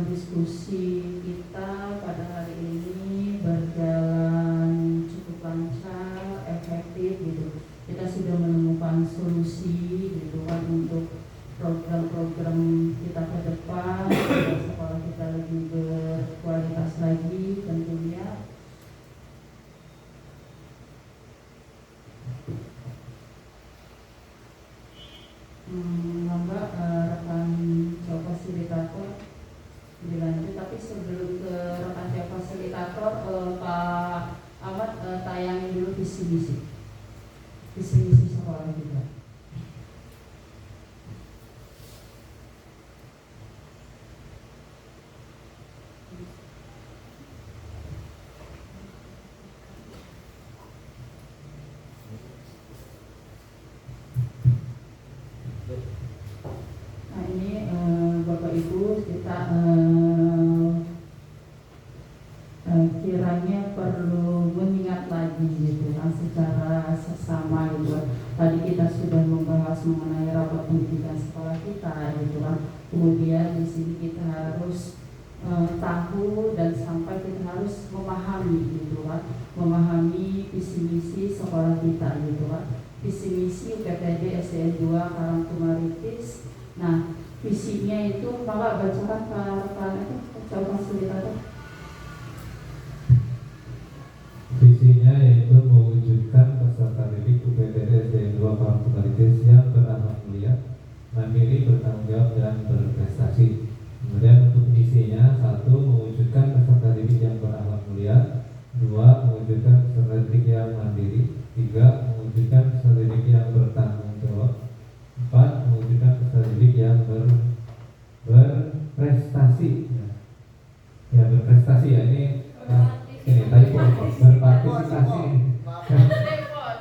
diskusi kita pada hari ini berjalan cukup lancar, efektif gitu. Kita sudah menemukan solusi gitu kan untuk program-program kita ke depan, agar sekolah kita lebih berkualitas lagi tentunya. Monggo rekan fasilitator dilanjut, tapi sebelum ke rekan fasilitator Pak Ahmad tayangin dulu visi misi sekolah kita. Nah ini Bapak Ibu, kita kiranya perlu mengingat lagi gitu kan secara sesama gitu. Tadi kita sudah membahas mengenai rapat pendidikan sekolah kita gitu kan. Kemudian di sini kita harus tahu dan sampai kita harus memahami gitu kan, memahami visi misi sekolah kita gitu kan. Visi misi UPTD SDN 2 Karangtumaritis. Nah, visinya itu Bapak bacakan ke rekan itu, coba fasilitator. Visinya yaitu mewujudkan peserta didik UPTD SDN 2 Karangtumaritis yang berakhlak mulia, mandiri, bertanggung jawab dan berprestasi. Kemudian untuk misinya, 1. Mewujudkan peserta didik yang berakhlak mulia, 2. Mewujudkan peserta didik yang mandiri, 3. Mewujudkan peserta didik yang bertanggung jawab, 4. Mewujudkan peserta didik yang berprestasi. Ya berprestasi ya, ini typo, berpartisipasi,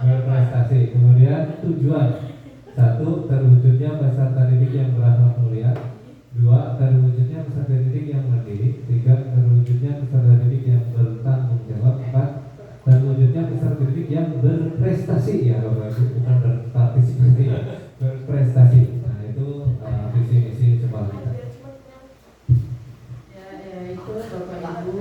berprestasi. Kemudian tujuan, 1. Terwujudnya peserta didik yang berakhlak mulia, 2. Terwujudnya peserta didik yang mandiri, 3. Terwujudnya peserta didik yang bertanggung jawab, 4. Terwujudnya peserta didik yang berprestasi. Ya Bapak Ibu, bukan berpartisipasi ya, berprestasi. Nah itu visi misi sekolah kita. Ya itu Bapak Ibu,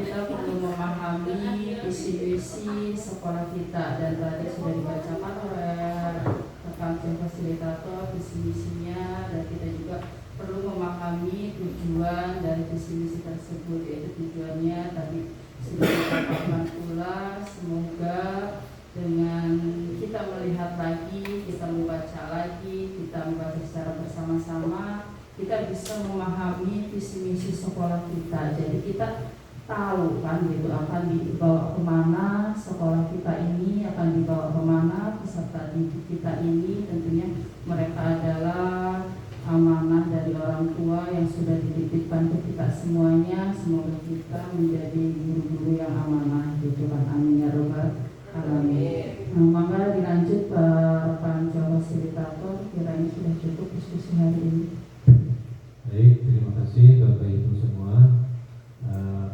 kita perlu memahami visi misi sekolah kita, dan tadi sudah dibacakan oleh rekan fasilitator visi misinya, dan kita juga perlu memahami tujuan dari visi misi tersebut, yaitu tujuannya tadi sudah dipaparkan pula. Semoga dengan kita melihat lagi, kita membaca lagi, kita membaca secara bersama-sama, kita bisa memahami visi misi sekolah kita. Jadi kita tahu kan gitu akan dibawa kemana sekolah kita ini, akan dibawa kemana peserta didik kita ini. Tentunya mereka adalah amanah dari orang tua yang sudah dititipkan ke kita semuanya. Semoga kita menjadi guru-guru yang amanah gitu kan. Amin ya robbal alamin. Nah, maka dilanjut rekan fasilitator, kiranya sudah cukup diskusi hari ini. Baik, terima kasih Bapak Ibu semua.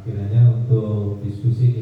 Kiranya untuk diskusi